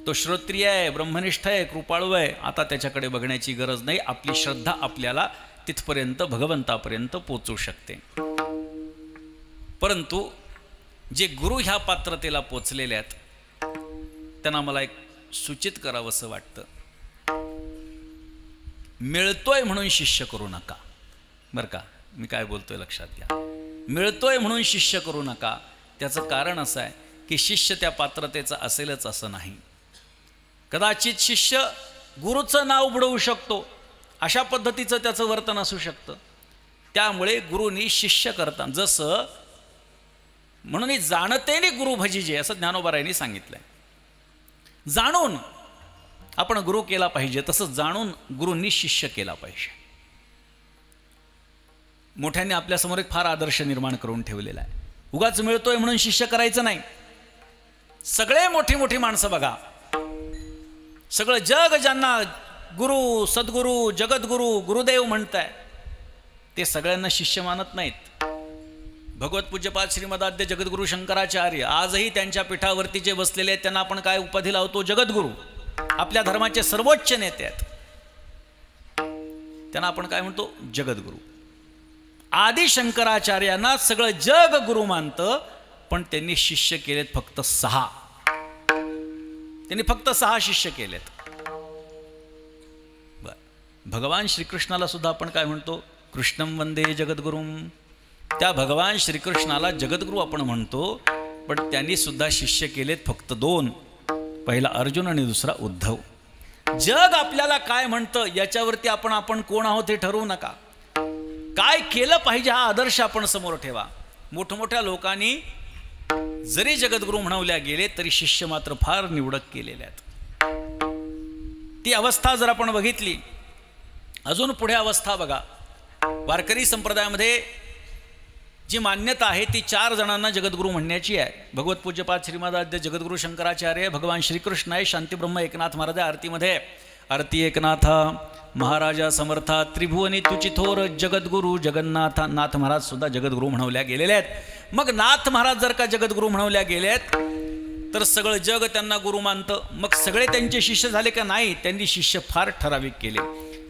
तो श्रोत्रिय आहे, ब्रह्मनिष्ठ आहे, कृपाळू आहे, आता त्याच्याकडे बघण्याची गरज नाही. आपली श्रद्धा आपल्याला तिथपर्यंत भगवंतापर्यंत पोचू शकते. परंतु जे गुरु ह्या पात्रतेला पोचलेले आहेत त्यांना मला एक सूचित करावंसं वाटतं. मिळतोय म्हणून शिष्य करू नका. बरं का, मी काय बोलतोय लक्षात घ्या. मिळतोय म्हणून शिष्य करू नका. त्याचं कारण असं आहे की शिष्य त्या पात्रतेचा असेलच असं नाही. कदाचित शिष्य गुरुचं नाव बुडवू शकतो, अशा पद्धतीचं त्याचं वर्तन असू शकतं. त्यामुळे गुरुनी शिष्य करता, जसं म्हणून जाणतेने गुरु भजिजे असं ज्ञानोबारायांनी सांगितलंय. जाणून आपण गुरु केला पाहिजे, तसं जाणून गुरूंनी शिष्य केला पाहिजे. मोठ्यांनी आपल्यासमोर एक फार आदर्श निर्माण करून ठेवलेला आहे. उगाच मिळतोय म्हणून शिष्य करायचं नाही. सगळे मोठी मोठी माणसं बघा, सगळं जग ज्यांना गुरु, सद्गुरू, जगद्गुरू, गुरुदेव म्हणताय ते सगळ्यांना शिष्य मानत नाहीत. भगवत पूज्यपाद श्रीमदाद्य जगद्गुरू शंकराचार्य आजही त्यांच्या पीठावरती जे बसलेले आहेत त्यांना आपण काय उपाधी लावतो? जगद्गुरू. आपल्या धर्माचे सर्वोच्च नेते आहेत, त्यांना आपण काय म्हणतो? जगद्गुरू. आदि शंकराचार्यांना सगळं जग गुरु मानतं, पण त्यांनी शिष्य केलेत फक्त 6. त्यांनी फक्त 6 शिष्य केलेत. भगवान श्रीकृष्णाला सुद्धा आपण काय म्हणतो? कृष्णं वंदे जगद्गुरुम. त्या भगवान श्रीकृष्णाला जगद्गुरू आपण म्हणतो, पण त्यांनी सुद्धा शिष्य केलेत फक्त 2. पहिला अर्जुन आणि दुसरा उद्धव. जग आपल्याला काय म्हणतं याच्यावरती आपण कोण आहोत हे ठरवू नका. काय केलं पाहिजे हा आदर्श आपण समोर ठेवा. मोठमोठ्या लोकांनी जरी जगद्गुरू म्हणवल्या गेले तरी शिष्य मात्र फार निवडक केलेले आहेत. ती अवस्था जर आपण बघितली, अजून पुढे अवस्था बघा. वारकरी संप्रदायामध्ये जी मान्यता आहे ती 4 जणांना जगद्गुरू म्हणण्याची आहे. भगवत पूज्यपाद श्रीमदाद्य जगद्गुरू शंकराचार्य, भगवान श्रीकृष्ण आहे, शांतीब्रह्म एकनाथ महाराज आरतीमध्ये. आरती एकनाथा महाराजा समर्था त्रिभुवनी तुची थोर जगद्गुरू जगन्नाथा. नाथ महाराज सुद्धा जगद्गुरू म्हणवल्या गेलेले आहेत. मग नाथ महाराज जर का जगद्गुरू म्हणवल्या गेले आहेत तर सगळं जग त्यांना गुरु मानतं. मग सगळे त्यांचे शिष्य झाले का? नाही, त्यांनी शिष्य फार ठराविक केले.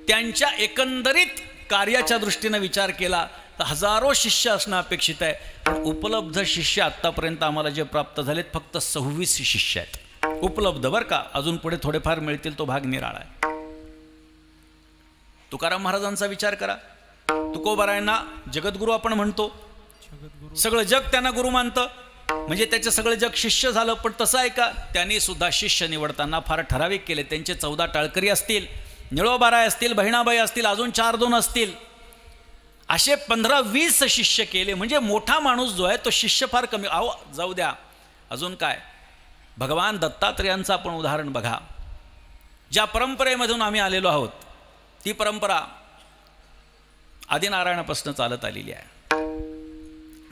त्यांच्या एकंदरीत कार्याच्या दृष्टीने विचार केला तर हजारो शिष्य असणं अपेक्षित आहे. पण उपलब्ध शिष्य आत्तापर्यंत आम्हाला जे प्राप्त झालेत फक्त 26 शिष्य आहेत उपलब्ध. बरं का, अजून पुढे थोडेफार मिळतील, तो भाग निराळा आहे. तुकाराम महाराजांचा विचार करा. तुकोबारायांना जगद्गुरू आपण म्हणतो, सगळं जग त्यांना गुरु मानतं, म्हणजे त्याचं सगळं जग शिष्य झालं. पण तसं आहे का? त्यांनी सुद्धा शिष्य निवडताना फार ठराविक केले. त्यांचे 14 टाळकरी असतील, निळोबाराय असतील, बहिणाबाई असतील, अजून 4-2 असतील, असे 15-20 शिष्य केले. म्हणजे मोठा माणूस जो आहे तो शिष्य फार कमी. अहो जाऊ द्या, अजून काय, भगवान दत्तात्रेयांचं आपण उदाहरण बघा. ज्या परंपरेमधून आम्ही आलेलो आहोत ती परंपरा आदिनारायणापासून चालत आलेली आहे.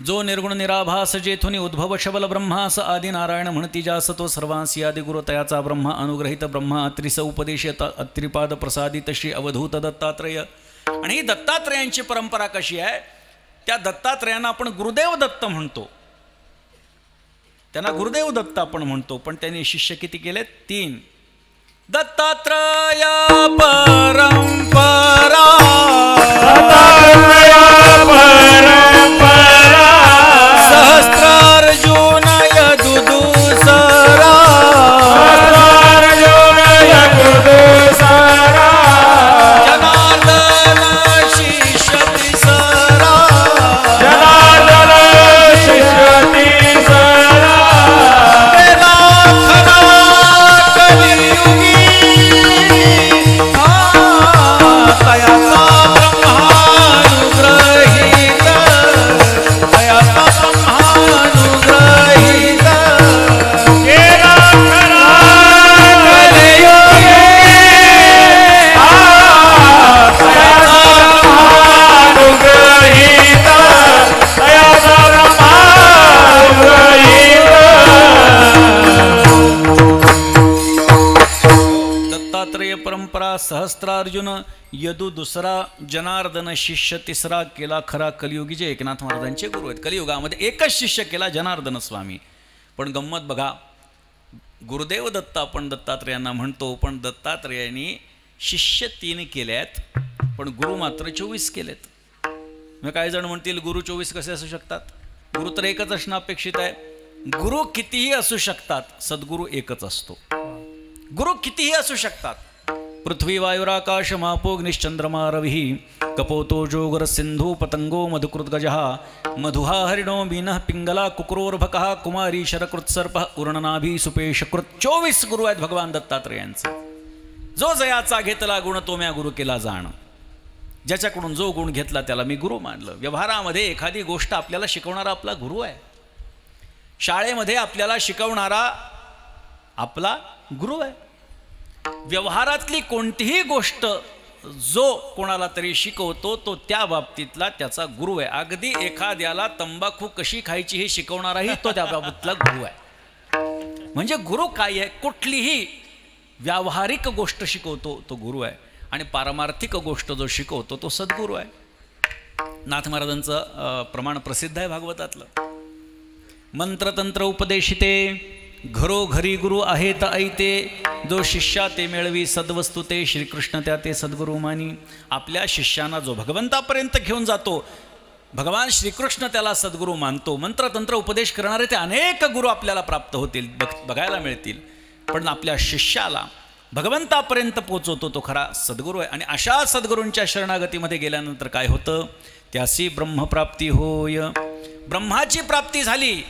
जो निर्गुण निराभास जेथुनी उद्भव शबल ब्रह्मास आदिनारायण म्हणती जास तो सर्वांसी आदिगुरु तयाचा ब्रह्मा अनुग्रहित ब्रह्मा त्रिस उपदेशित अत्रिपाद प्रसादित श्री अवधूत दत्तात्रेय. आणि ही दत्तात्रेयांची परंपरा कशी आहे? त्या दत्तात्रेयांना आपण गुरुदेव दत्त म्हणतो, त्यांना गुरुदेव दत्त आपण म्हणतो. पण त्यांनी शिष्य किती केलेत? 3. दत्तात्रय परंपरा, सहस्त्रार्जुन यदुदूसरा, जनार्दन शिष्य तिसरा, कलियुगी तयाचा सहस्त्रार्जुन, यदू दुसरा, जनार्दन शिष्य तिसरा, केला खरा कलियुगी. जे एकनाथ महाराजांचे गुरु आहेत. कलियुगामध्ये एकच शिष्य केला, जनार्दन स्वामी. पण गंमत बघा, गुरुदेव दत्त आपण दत्तात्रेयांना म्हणतो, पण दत्तात्रेयांनी शिष्य 3 केल्यात, पण गुरु मात्र 24 केलेत. मग काही जण म्हणतील गुरु 24 कसे असू शकतात? गुरु तर एकच असणं अपेक्षित आहे. गुरु कितीही असू शकतात, सद्गुरू एकच असतो. गुरु कितीही असू शकतात. पृथ्वी वायुराकाश मापोग्निश्चंद्रमा रवी, कपोतो जोगर सिंधू पतंगो मधुकृत गजः, मधुहा हरिणो मीनः पिंगला कुक्रोर्भकः, कुमारी शरकृत्सर्प उर्णनाभी सुपेशकृत. 24 गुरु आहेत भगवान दत्तात्रेयांचे. जो जयाचा घेतला गुण तो म्या गुरु केला जाण. ज्याच्याकडून जो गुण घेतला त्याला मी गुरु मानलं. व्यवहारामध्ये एखादी गोष्ट आपल्याला शिकवणारा आपला गुरु आहे. शाळेमध्ये आपल्याला शिकवणारा आपला गुरु आहे. व्यवहारातली कोणतीही गोष्ट जो कोणाला तरी शिकवतो तो त्या बाबतीतला त्याचा गुरु आहे. अगदी एखाद्याला तंबाखू कशी खायची हे शिकवणाराही तो त्या बाबतीतला गुरु आहे. म्हणजे गुरु काय आहे? कुठलीही व्यावहारिक गोष्ट शिकवतो तो गुरु आहे, आणि पारमार्थिक गोष्ट जो शिकवतो तो सद्गुरू आहे. नाथ महाराजांचं प्रमाण प्रसिद्ध आहे भागवतातलं. मंत्रतंत्र उपदेशिते, घरोघरी गुरु आहेत ऐते, जो शिष्या ते मिळवी सद्वस्तु ते, श्रीकृष्ण त्या ते सद्गुरू मानी. आपल्या शिष्यांना जो भगवंतापर्यंत घेऊन जातो, भगवान श्रीकृष्ण त्याला सद्गुरू मानतो. मंत्रतंत्र उपदेश करणारे ते अनेक गुरु आपल्याला प्राप्त होतील, बघायला मिळतील. पण आपल्या शिष्याला भगवंतापर्यंत पोचवतो तो खरा सद्गुरू आहे. आणि अशा सद्गुरूंच्या शरणागतीमध्ये गेल्यानंतर काय होतं? त्यासी ब्रह्मप्राप्ती होय. ब्रह्माची प्राप्ती झाली.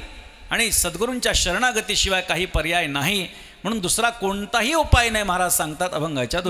आणि सद्गुरूंच्या शरणागतीशिवाय काही पर्याय नाही, म्हणून दुसरा कोणताही उपाय नाही. महाराज सांगतात अभंगाच्या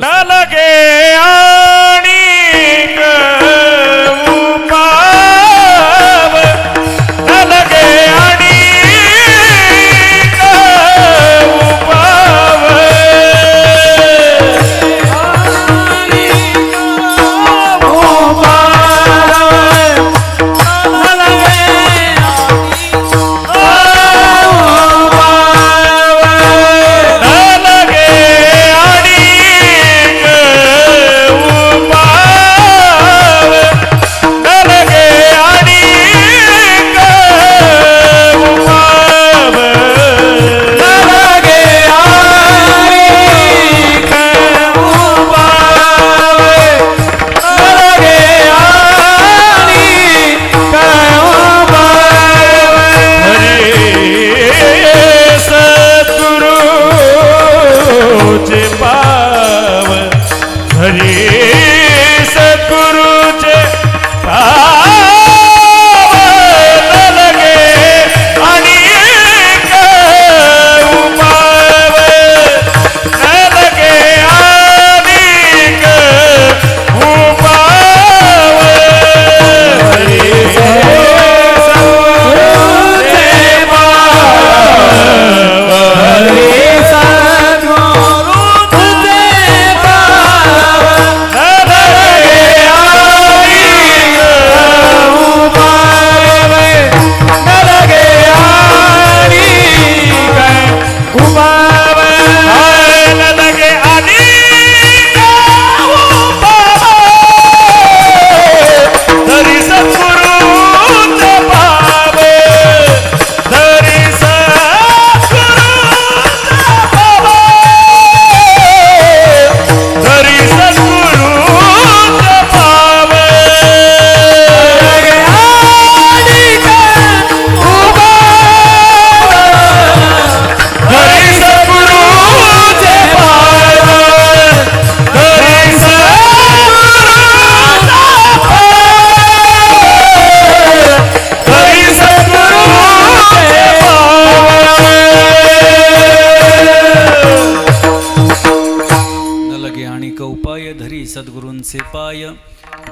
सद्गुरूंचे पाय.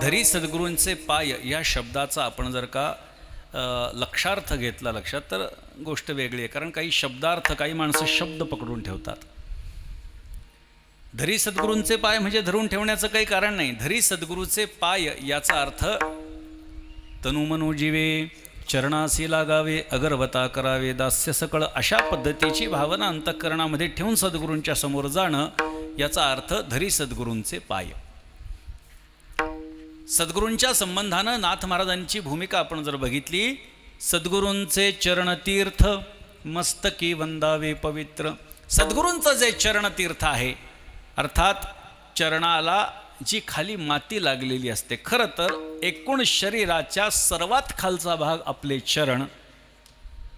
धरी सद्गुरूंचे पाय या शब्दाचा आपण जर का लक्षार्थ घेतला लक्षात, तर गोष्ट वेगळी आहे. कारण काही शब्दार्थ काही माणसं शब्द पकडून ठेवतात. धरी सद्गुरूंचे पाय म्हणजे धरून ठेवण्याचं काही कारण नाही. धरी सद्गुरूचे पाय याचा अर्थ तनुमनो जीवे, चरणासी लागावे, अगरवता करावे, दास्य सकळ, अशा पद्धतीची भावना अंतःकरणामध्ये ठेवून सद्गुरूंच्या समोर जाणं, याचा अर्थ धरी सद्गुरूंचे पाय. सद्गुरूंच्या संबंधानं नाथ महाराजांची भूमिका आपण जर बघितली, सद्गुरूंचे चरणतीर्थ मस्तकी वंदावे पवित्र. सद्गुरूंचं जे चरणतीर्थ आहे, अर्थात चरणाला जी खाली माती लागलेली असते, खरं तर एकूण शरीराच्या सर्वात खालचा भाग आपले चरण,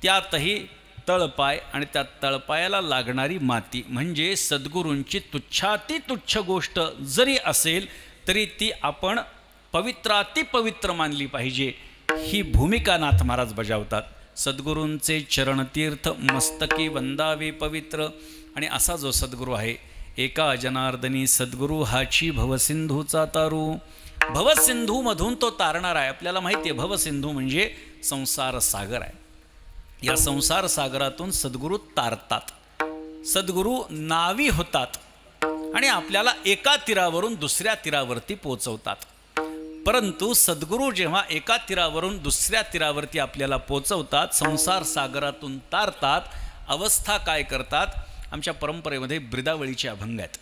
त्यातही तळपाय आणि त्या तळपायाला लागणारी माती, म्हणजे सद्गुरूंची तुच्छाती तुच्छ गोष्ट जरी असेल तरी ती आपण पवित्रातिपवित्र मानली पाहिजे. ही भूमिका नाथ महाराज बजावतात. सद्गुरूंचे चरणतीर्थ मस्तकी वंदावे पवित्र. आणि असा जो सद्गुरू आहे, एका जनार्दनी सद्गुरू हाची भवसिंधूचा तारू. भवसिंधूमधून तो तारणार आहे. आपल्याला माहिती आहे भवसिंधू म्हणजे संसार सागर आहे. या संसार सागरातून सद्गुरू तारतात, सद्गुरू नावी होतात आणि आपल्याला एका तीरावरून दुसऱ्या तीरावरती पोचवतात. परंतु सद्गुरू जेव्हा एका तीरावरून दुसऱ्या तीरावरती आपल्याला पोचवतात, संसार सागरातून तारतात, अवस्था काय करतात? आमच्या परंपरेमध्ये ब्रिदावळीचे अभंग आहेत.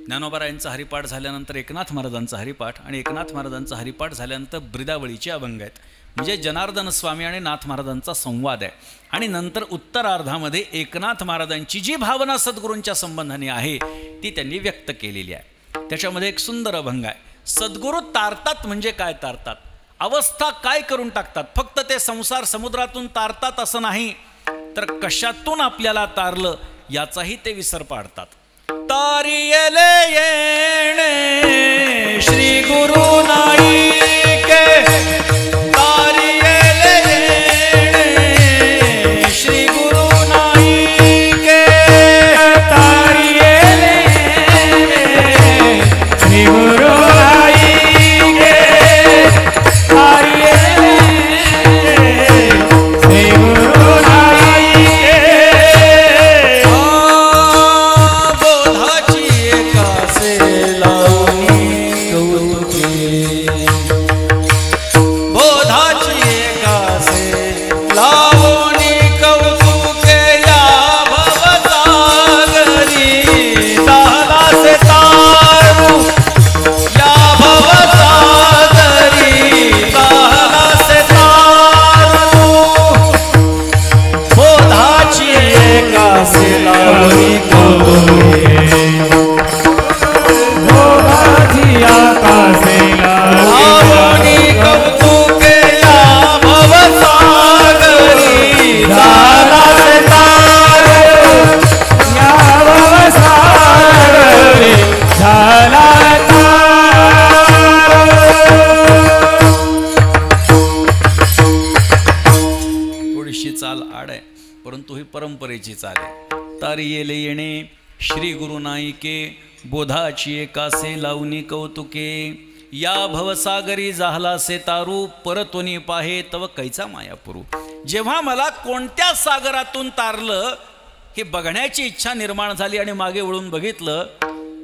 ज्ञानोबारायांचा हरिपाठ झाल्यानंतर एकनाथ महाराजांचा हरिपाठ आणि एकनाथ महाराजांचा हरिपाठ झाल्यानंतर ब्रिदावळीचे अभंग आहेत. म्हणजे जनार्दन स्वामी आणि नाथ महाराजांचा संवाद आहे. आणि नंतर उत्तरार्धामध्ये एकनाथ महाराजांची जी भावना सद्गुरूंच्या संबंधाने आहे ती त्यांनी व्यक्त केलेली आहे. त्याच्यामध्ये एक सुंदर अभंग आहे. सद्गुरू तारतात म्हणजे काय तारतात? अवस्था काय करून टाकतात? फक्त ते संसार समुद्रातून तारतात असं नाही, तर कशातून आपल्याला तारलं याचाही ते विसर पाडतात. तारियले येणे श्री गुरु नाईके, तारियले येणे श्री गुरु नाईके, तारियले श्री गुरु नाईके, तारियले श्री गुरु नाईके. बोधाची एकासे लावणी कौतुके, बोधाची एकासे लावणी कौतुके, या भवसागरी झालासे तारू, या भवसागरी झालासे तारू. बोधाची एकासे लावणी कौतुके, बोधाची आकाशे लावणी कौतुके, या भवसागरी झालासे तारू. या भवसागरी झाला तारू. थोडीशी चाल आड आहे, परंतु ही परंपरेची चाल आहे. तारियेले येणे श्री गुरु नाईके, बोधाची एकासे लावणी कौतुके, या भवसागरी झालासे तारू, परतोनी पाहे तव कैचा मायापुरू. जेव्हा मला कोणत्या सागरातून तारलं हे बघण्याची इच्छा निर्माण झाली आणि मागे वळून बघितलं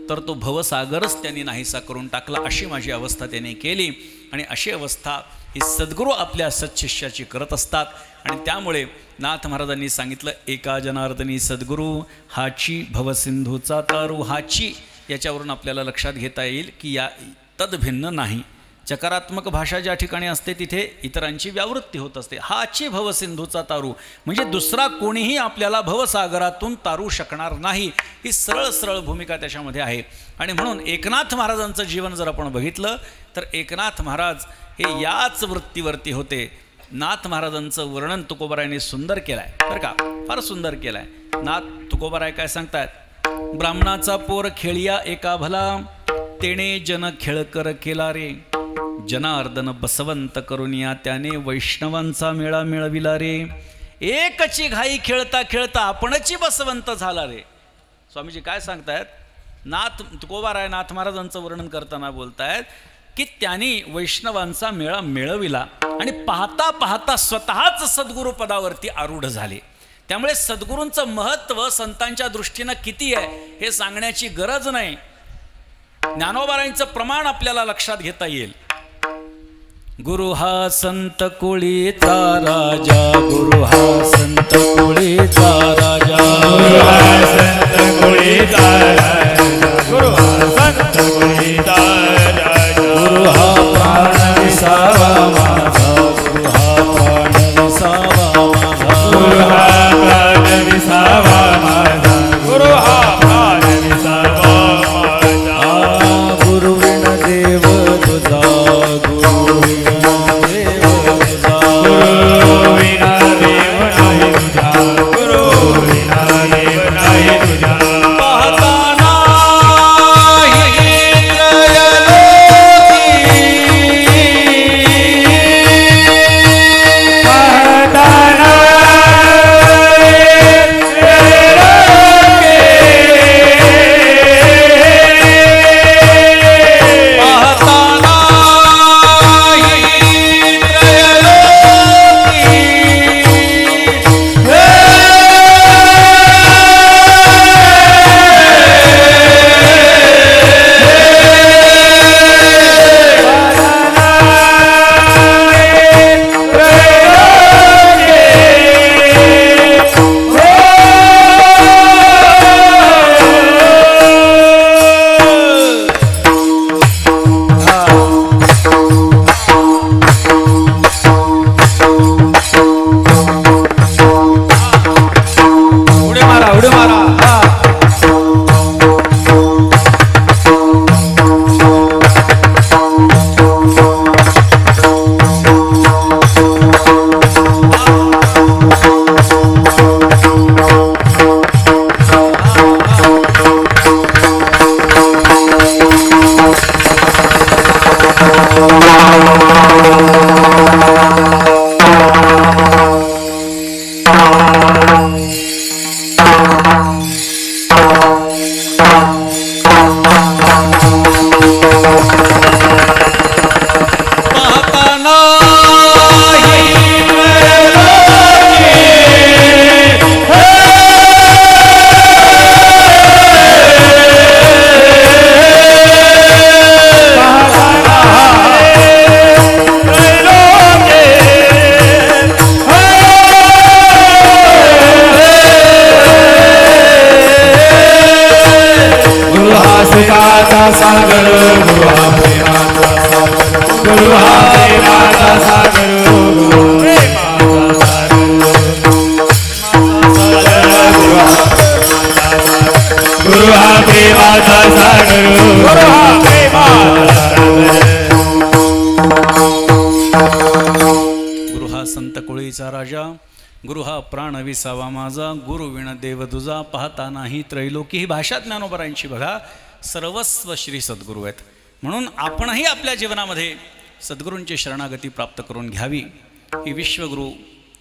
तर तो भवसागरच त्यांनी नाहीसा करून टाकला. अशी माझी अवस्था त्याने केली. आणि अशी अवस्था ही सद्गुरू आपल्या सत्शिष्याची करत असतात. आणि त्यामुळे नाथ महाराजांनी सांगितलं, एका जनार्दनी सद्गुरू हाची भवसिंधूचा तारू. हाची याच्यावरून आपल्याला लक्षात घेता येईल की या तद्भिन्न नाही. चकारात्मक भाषा ज्या ठिकाणी असते तिथे इतरांची व्यावृत्ती होत असते. हाची भवसिंधूचा तारू म्हणजे दुसरा कोणीही आपल्याला भवसागरातून तारू शकणार नाही. ही सरळ सरळ भूमिका त्याच्यामध्ये आहे. आणि म्हणून एकनाथ महाराजांचं जीवन जर आपण बघितलं तर एकनाथ महाराज हे याच वृत्तीवरती होते. नाथ महाराजांचं वर्णन तुकोबारायांनी सुंदर केलं आहे बरं का, फार सुंदर केलं आहे. नाथ तुकोबाराय काय सांगतात? ब्राह्मणाचा पोर खेळिया एका भला, तेणे जन खेळकर केला रे. जनार्दन बसवंत करुनिया, त्याने वैष्णवांचा मेळा मिळविला रे. एकची घाई खेळता खेळता आपणची बसवंत झाला रे. स्वामीजी काय सांगतायत? नाथ तुकोबाराय नाथ महाराजांचं वर्णन करताना बोलतायत की त्यांनी वैष्णवांचा मेळा मिळविला आणि पाहता पाहता स्वतःच सद्गुरू पदावरती आरूढ झाले. त्यामुळे सद्गुरूंचं महत्त्व संतांच्या दृष्टीनं किती आहे हे सांगण्याची गरज नाही. ज्ञानोबारायांचं प्रमाण आपल्याला लक्षात घेता येईल. गुरु हा संत कुळीचा राजा, गुरु हा संत कुळीचा राजा, गुरु हा संत कुळीचा राजा, गुरु हा संत कुळीचा राजा, गुरु हा प्राण विसावा माझा, गुरु हा प्राण विसावा माझा, गुरु हा प्राण विसावा माझा, गुरु हा प्राण विसावा माझा. गुरु विण देव तुझा, गुरु विण देव तुझा, गुरु विना देव नाही तुझा, गुरु विना देव नाही तुझा. पाहताना सागर, गुरु हा प्रेमाचा सागर, गुरु हा प्रेमाचा सागर, गुरु प्रेमाचा सागर, गुरु हा प्रेमाचा सागर, गुरु हा प्रेमाचा सागर. गुरु हा संत कुळीचा राजा, गुरु हा प्राण विसावा माझा, गुरु विण देव तुझा, पाहता नाही त्रैलोकी. ही भाषा ज्ञानोबरांची बघा, सर्वस्व श्री सद्गुरू आहेत. म्हणून आपणही आपल्या जीवनामध्ये सद्गुरूंची शरणागती प्राप्त करून घ्यावी ही विश्वगुरू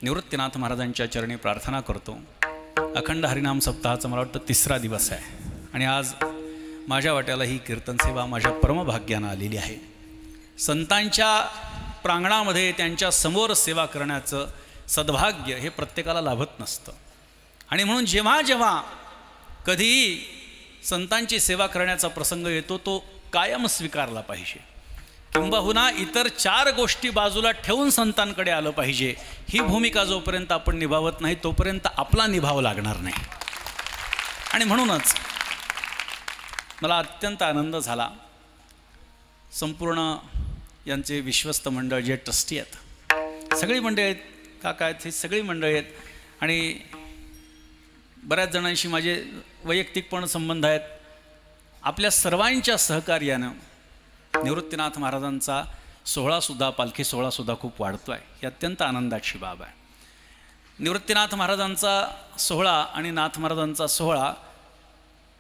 निवृत्तीनाथ महाराजांच्या चरणी प्रार्थना करतो. अखंड हरिनाम सप्ताहाचा मला वाटतं 3रा दिवस आहे आणि आज माझ्या वाट्याला ही कीर्तन सेवा माझ्या परमभाग्यानं आलेली आहे. संतांच्या प्रांगणामध्ये त्यांच्या समोर सेवा करण्याचं सद्भाग्य हे प्रत्येकाला लाभत नसतं आणि म्हणून जेव्हा जेव्हा कधीही संतांची सेवा करण्याचा प्रसंग येतो तो कायम स्वीकारला पाहिजे, किंबहुना इतर 4 गोष्टी बाजूला ठेवून संतांकडे आलं पाहिजे. ही भूमिका जोपर्यंत आपण निभावत नाही तोपर्यंत आपला निभाव लागणार नाही. आणि म्हणूनच मला अत्यंत आनंद झाला. संपूर्ण यांचे विश्वस्त मंडळ जे ट्रस्टी आहेत, सगळी मंडळी आहेत, काका आहेत, ही सगळी मंडळी आहेत आणि बऱ्याच जणांशी माझे वैयक्तिक पण संबंध आहेत. आपल्या सर्वांच्या सहकार्यानं निवृत्तीनाथ महाराजांचा सोहळासुद्धा, पालखी सोहळासुद्धा खूप वाढतो आहे. ही अत्यंत आनंदाची बाब आहे. निवृत्तीनाथ महाराजांचा सोहळा आणि नाथ महाराजांचा सोहळा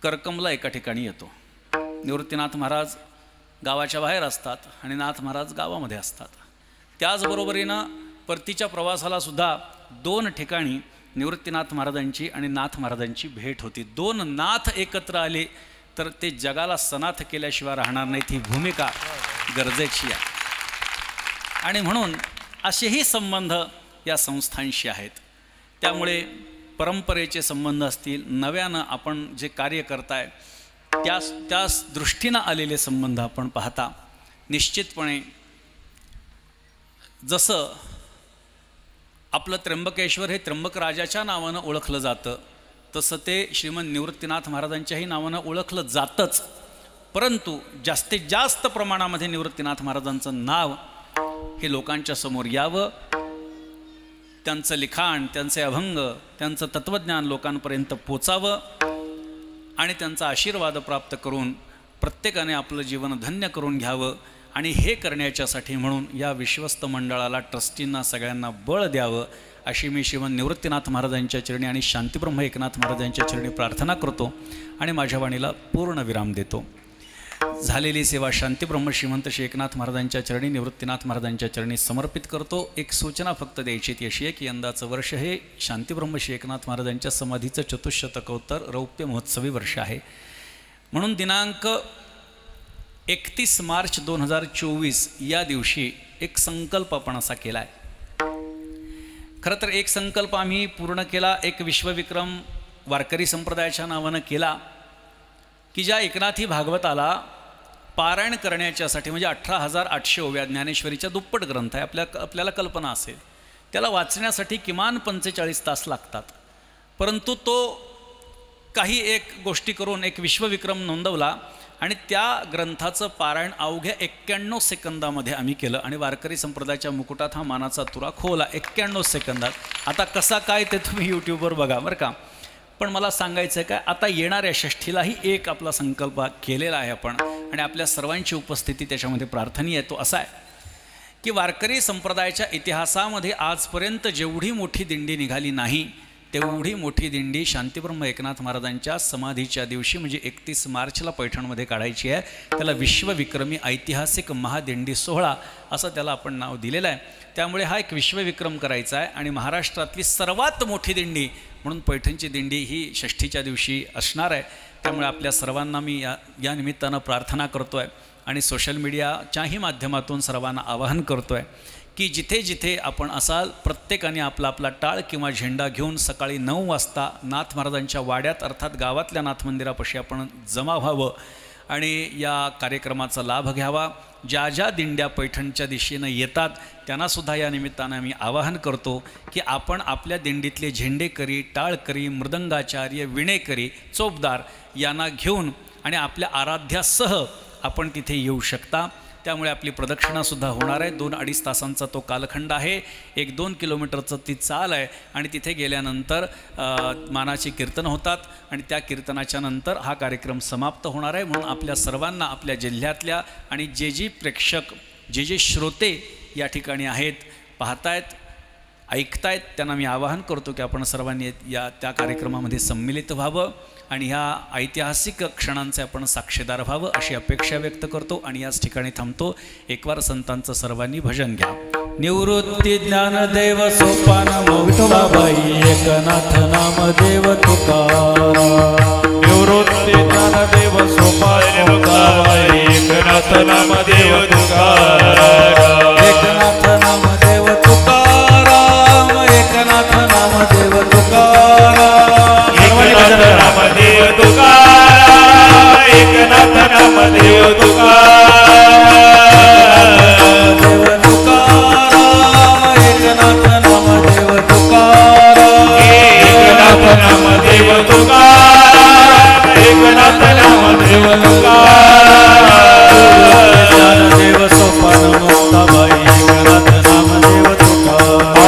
करकमला एका ठिकाणी येतो. निवृत्तीनाथ महाराज गावाच्या बाहेर असतात आणि नाथ महाराज गावामध्ये असतात. त्याचबरोबरीनं परतीच्या प्रवासाला सुद्धा 2 ठिकाणी निवृत्तीनाथ महाराजांची आणि नाथ महाराजांची भेट होती. 2 नाथ एकत्र आले तर ते जगाला सनाथ केल्याशिवाय राहणार नाहीत. ही भूमिका गरजेची आहे आणि म्हणून असेही संबंध या संस्थांशी आहेत. त्यामुळे परंपरेचे संबंध असतील, नव्यानं आपण जे कार्य करताय त्याच दृष्टीनं आलेले संबंध आपण पाहता निश्चितपणे जसं आपलं त्र्यंबकेश्वर हे त्र्यंबक राजाच्या नावानं ओळखलं जातं, तसं ते श्रीमंत निवृत्तीनाथ महाराजांच्याही नावानं ओळखलं जातंच. परंतु जास्तीत जास्त प्रमाणामध्ये निवृत्तीनाथ महाराजांचं नाव हे लोकांच्या समोर यावं, त्यांचं लिखाण, त्यांचे अभंग, त्यांचं तत्त्वज्ञान लोकांपर्यंत पोचावं आणि त्यांचा आशीर्वाद प्राप्त करून प्रत्येकाने आपलं जीवन धन्य करून घ्यावं. आणि हे करण्याच्यासाठी म्हणून या विश्वस्त मंडळाला, ट्रस्टींना सगळ्यांना बळ द्यावं अशी मी श्रीमंत निवृत्तीनाथ महाराजांच्या चरणी आणि शांतीब्रह्म एकनाथ महाराजांच्या चरणी प्रार्थना करतो आणि माझ्या वाणीला पूर्ण विराम देतो. झालेली सेवा शांतीब्रह्म श्रीमंत श्री एकनाथ महाराजांच्या चरणी, निवृत्तीनाथ महाराजांच्या चरणी समर्पित करतो. एक सूचना फक्त द्यायची ती अशी आहे की यंदाचं वर्ष हे शांतीब्रह्म श्री एकनाथ महाराजांच्या समाधीचं चतुःशतकोत्तर रौप्य महोत्सवी वर्ष आहे. म्हणून दिनांक 31 मार्च 2024 या दिवशी एक संकल्प आपण असा केला आहे. खरं तर एक संकल्प आम्ही पूर्ण केला, एक विश्वविक्रम वारकरी संप्रदायाच्या नावानं केला की ज्या एकनाथी भागवताला पारायण करण्याच्यासाठी, म्हणजे 18,800 ओव्या, ज्ञानेश्वरीच्या दुप्पट ग्रंथ आहे, आपल्याला कल्पना असेल, त्याला वाचण्यासाठी किमान 45 तास लागतात. परंतु तो काही एक गोष्टी करून एक विश्वविक्रम नोंदवला आणि त्या ग्रंथाचं पारायण अवघ्या 91 सेकंदामध्ये आम्ही केलं आणि वारकरी संप्रदायाच्या मुकुटात हा मानाचा तुरा खोवला 91 सेकंदात. आता कसा काय ते तुम्ही यूट्यूबवर बघा बरं का. पण मला सांगायचं आहे काय, आता येणाऱ्या षष्ठीलाही एक आपला संकल्प केलेला आहे आपण आणि आपल्या सर्वांची उपस्थिती त्याच्यामध्ये प्रार्थनीय आहे. तो असा आहे की वारकरी संप्रदायाच्या इतिहासामध्ये आजपर्यंत जेवढी मोठी दिंडी निघाली नाही तेवढी मोठी दिंडी शांतीब्रह्म एकनाथ महाराजांच्या समाधीच्या दिवशी म्हणजे 31 मार्चला पैठणमध्ये काढायची आहे. त्याला विश्वविक्रमी ऐतिहासिक महादिंडी सोहळा असं त्याला आपण नाव दिलेलं आहे. त्यामुळे हा एक विश्वविक्रम करायचा आहे आणि महाराष्ट्रातली सर्वात मोठी दिंडी म्हणून पैठणची दिंडी ही षष्ठीच्या दिवशी असणार आहे. त्यामुळे आपल्या सर्वांना मी या निमित्तानं प्रार्थना करतो आहे आणि सोशल मीडियाच्याही माध्यमातून सर्वांना आवाहन करतो आहे की जिथे जिथे आपण असाल प्रत्येकाने आपला आपला टाळ किंवा झेंडा घेऊन सकाळी 9 वाजता नाथ महाराजांच्या वाड्यात अर्थात गावातल्या नाथ मंदिरापाशी आपण जमा व्हावं आणि या कार्यक्रमाचा लाभ घ्यावा. ज्या ज्या दिंड्या पैठणच्या दिशेनं येतात त्यांनासुद्धा या निमित्तानं मी आवाहन करतो की आपण आपल्या दिंडीतले झेंडेकरी, टाळकरी, मृदंगाचार्य, विणेकरी, चोपदार यांना घेऊन आणि आपल्या आराध्यासह आपण तिथे येऊ शकता. त्यामुळे आपली प्रदक्षिणासुद्धा होणार आहे. 2-2.5 तासांचा तो कालखंड आहे. 1-2 किलोमीटरचं ती चाल आहे आणि तिथे गेल्यानंतर मानाची कीर्तन होतात आणि त्या कीर्तनाच्या नंतर हा कार्यक्रम समाप्त होणार आहे. म्हणून आपल्या सर्वांना, आपल्या जिल्ह्यातल्या आणि जे प्रेक्षक, जे श्रोते या ठिकाणी आहेत, पाहतायत, ऐकतायत, त्यांना मी आवाहन करतो की आपण सर्वांनी त्या कार्यक्रमामध्ये सम्मिलित व्हावं आणि ह्या ऐतिहासिक क्षणांचे आपण साक्षीदार व्हावं अशी अपेक्षा व्यक्त करतो आणि याच ठिकाणी थांबतो. एकवार संतांचं सर्वांनी भजन घ्या. निवृत्ती ज्ञानदेव सोपान विठोबाबाई एकनाथ नामदेव तुकाराम. निवृत्ती ज्ञानदेव सोपान मुक्ताबाई एकनाथ नामदेव तुकाराम. एकनाथ नामदेव तुकाराम, एकनाथ नामदेव तुकाराम, एकनाथ नामदेव तुकाराम, एकनाथ नामदेव तुकाराम, देव तुकाराम, एकनाथ नामदेव तुकाराम, एकनाथ नामदेव तुकाराम, एकनाथ नामदेव तुकाराम. ज्ञानदेव सोपान मुक्ताबाई एकनाथ नामदेव तुकाराम.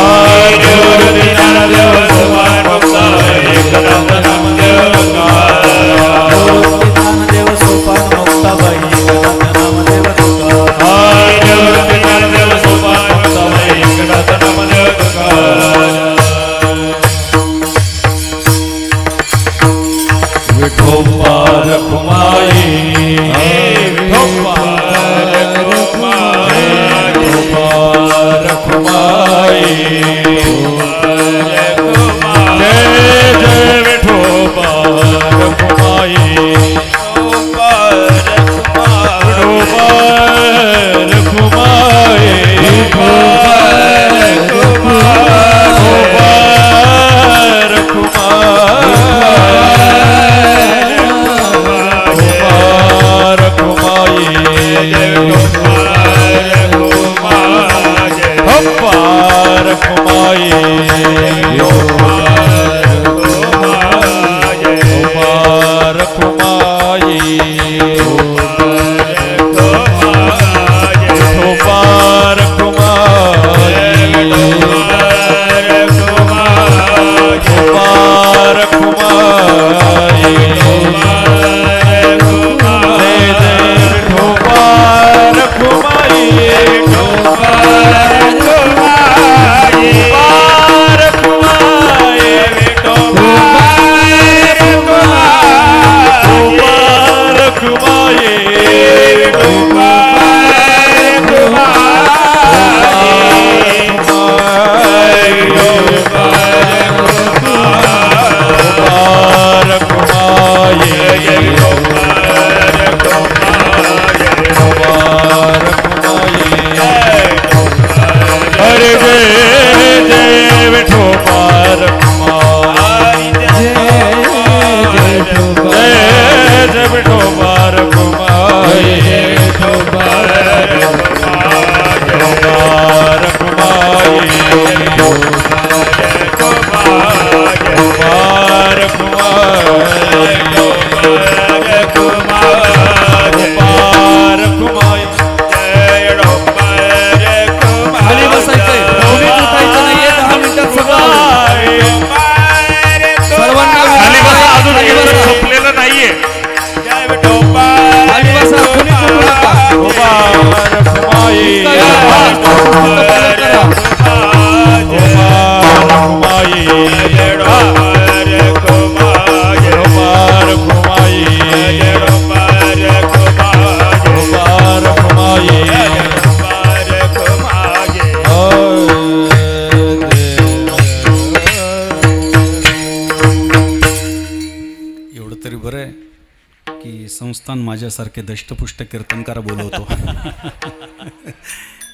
संस्थान माझ्यासारखे दष्टपुष्ट कीर्तनकार बोलवतो.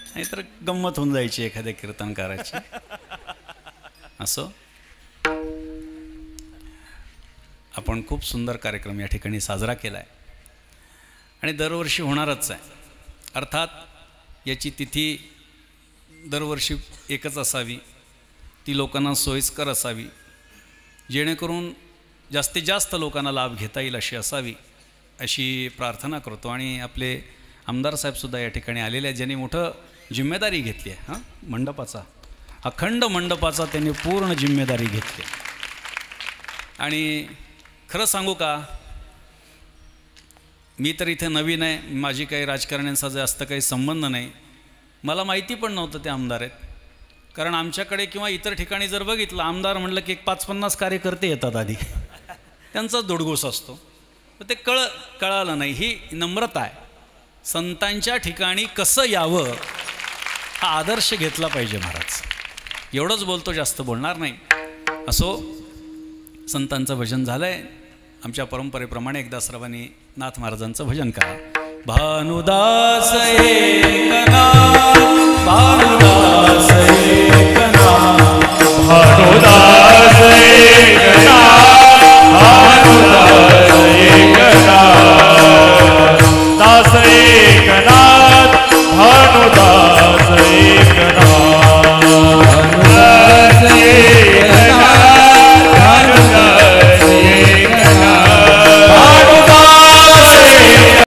नाहीतर गंमत होऊन जायची एखाद्या कीर्तनकाराची. असो, आपण खूप सुंदर कार्यक्रम या ठिकाणी साजरा केला आहे आणि दरवर्षी होणारच आहे. अर्थात याची तिथी दरवर्षी एकच असावी, ती लोकांना सोयीस्कर असावी, जेणेकरून जास्तीत जास्त लोकांना लाभ घेता येईल अशी असावी अशी प्रार्थना करतो. आणि आपले आमदार साहेबसुद्धा या ठिकाणी आलेले आहेत, ज्यांनी मोठं जिम्मेदारी घेतली आहे. हां, मंडपाचा, अखंड मंडपाचा त्यांनी पूर्ण जिम्मेदारी घेतली. आणि खरं सांगू का, मी तर इथे नवीन आहे, माझी काही राजकारण्यांचा जास्त काही संबंध नाही. मला माहिती पण नव्हतं ते आमदार आहेत. कारण आमच्याकडे किंवा इतर ठिकाणी जर बघितलं, आमदार म्हटलं की 5-50 कार्यकर्ते येतात आधी, त्यांचाच दोडगोस असतो. तर ते कळालं नाही. ही नम्रता आहे. संतांच्या ठिकाणी कसं यावं हा आदर्श घेतला पाहिजे महाराज. एवढंच बोलतो, जास्त बोलणार नाही. असो, संतांचं भजन झालं आहे. आमच्या परंपरेप्रमाणे एकदा सर्वांनी नाथ महाराजांचं भजन करा. भानुदास एकनाथ, भानुदास एकनाथ, भानुदास एकनाथ, भानुदास एकनाथ, दास एकनाथ, भानुदास एकनाथ.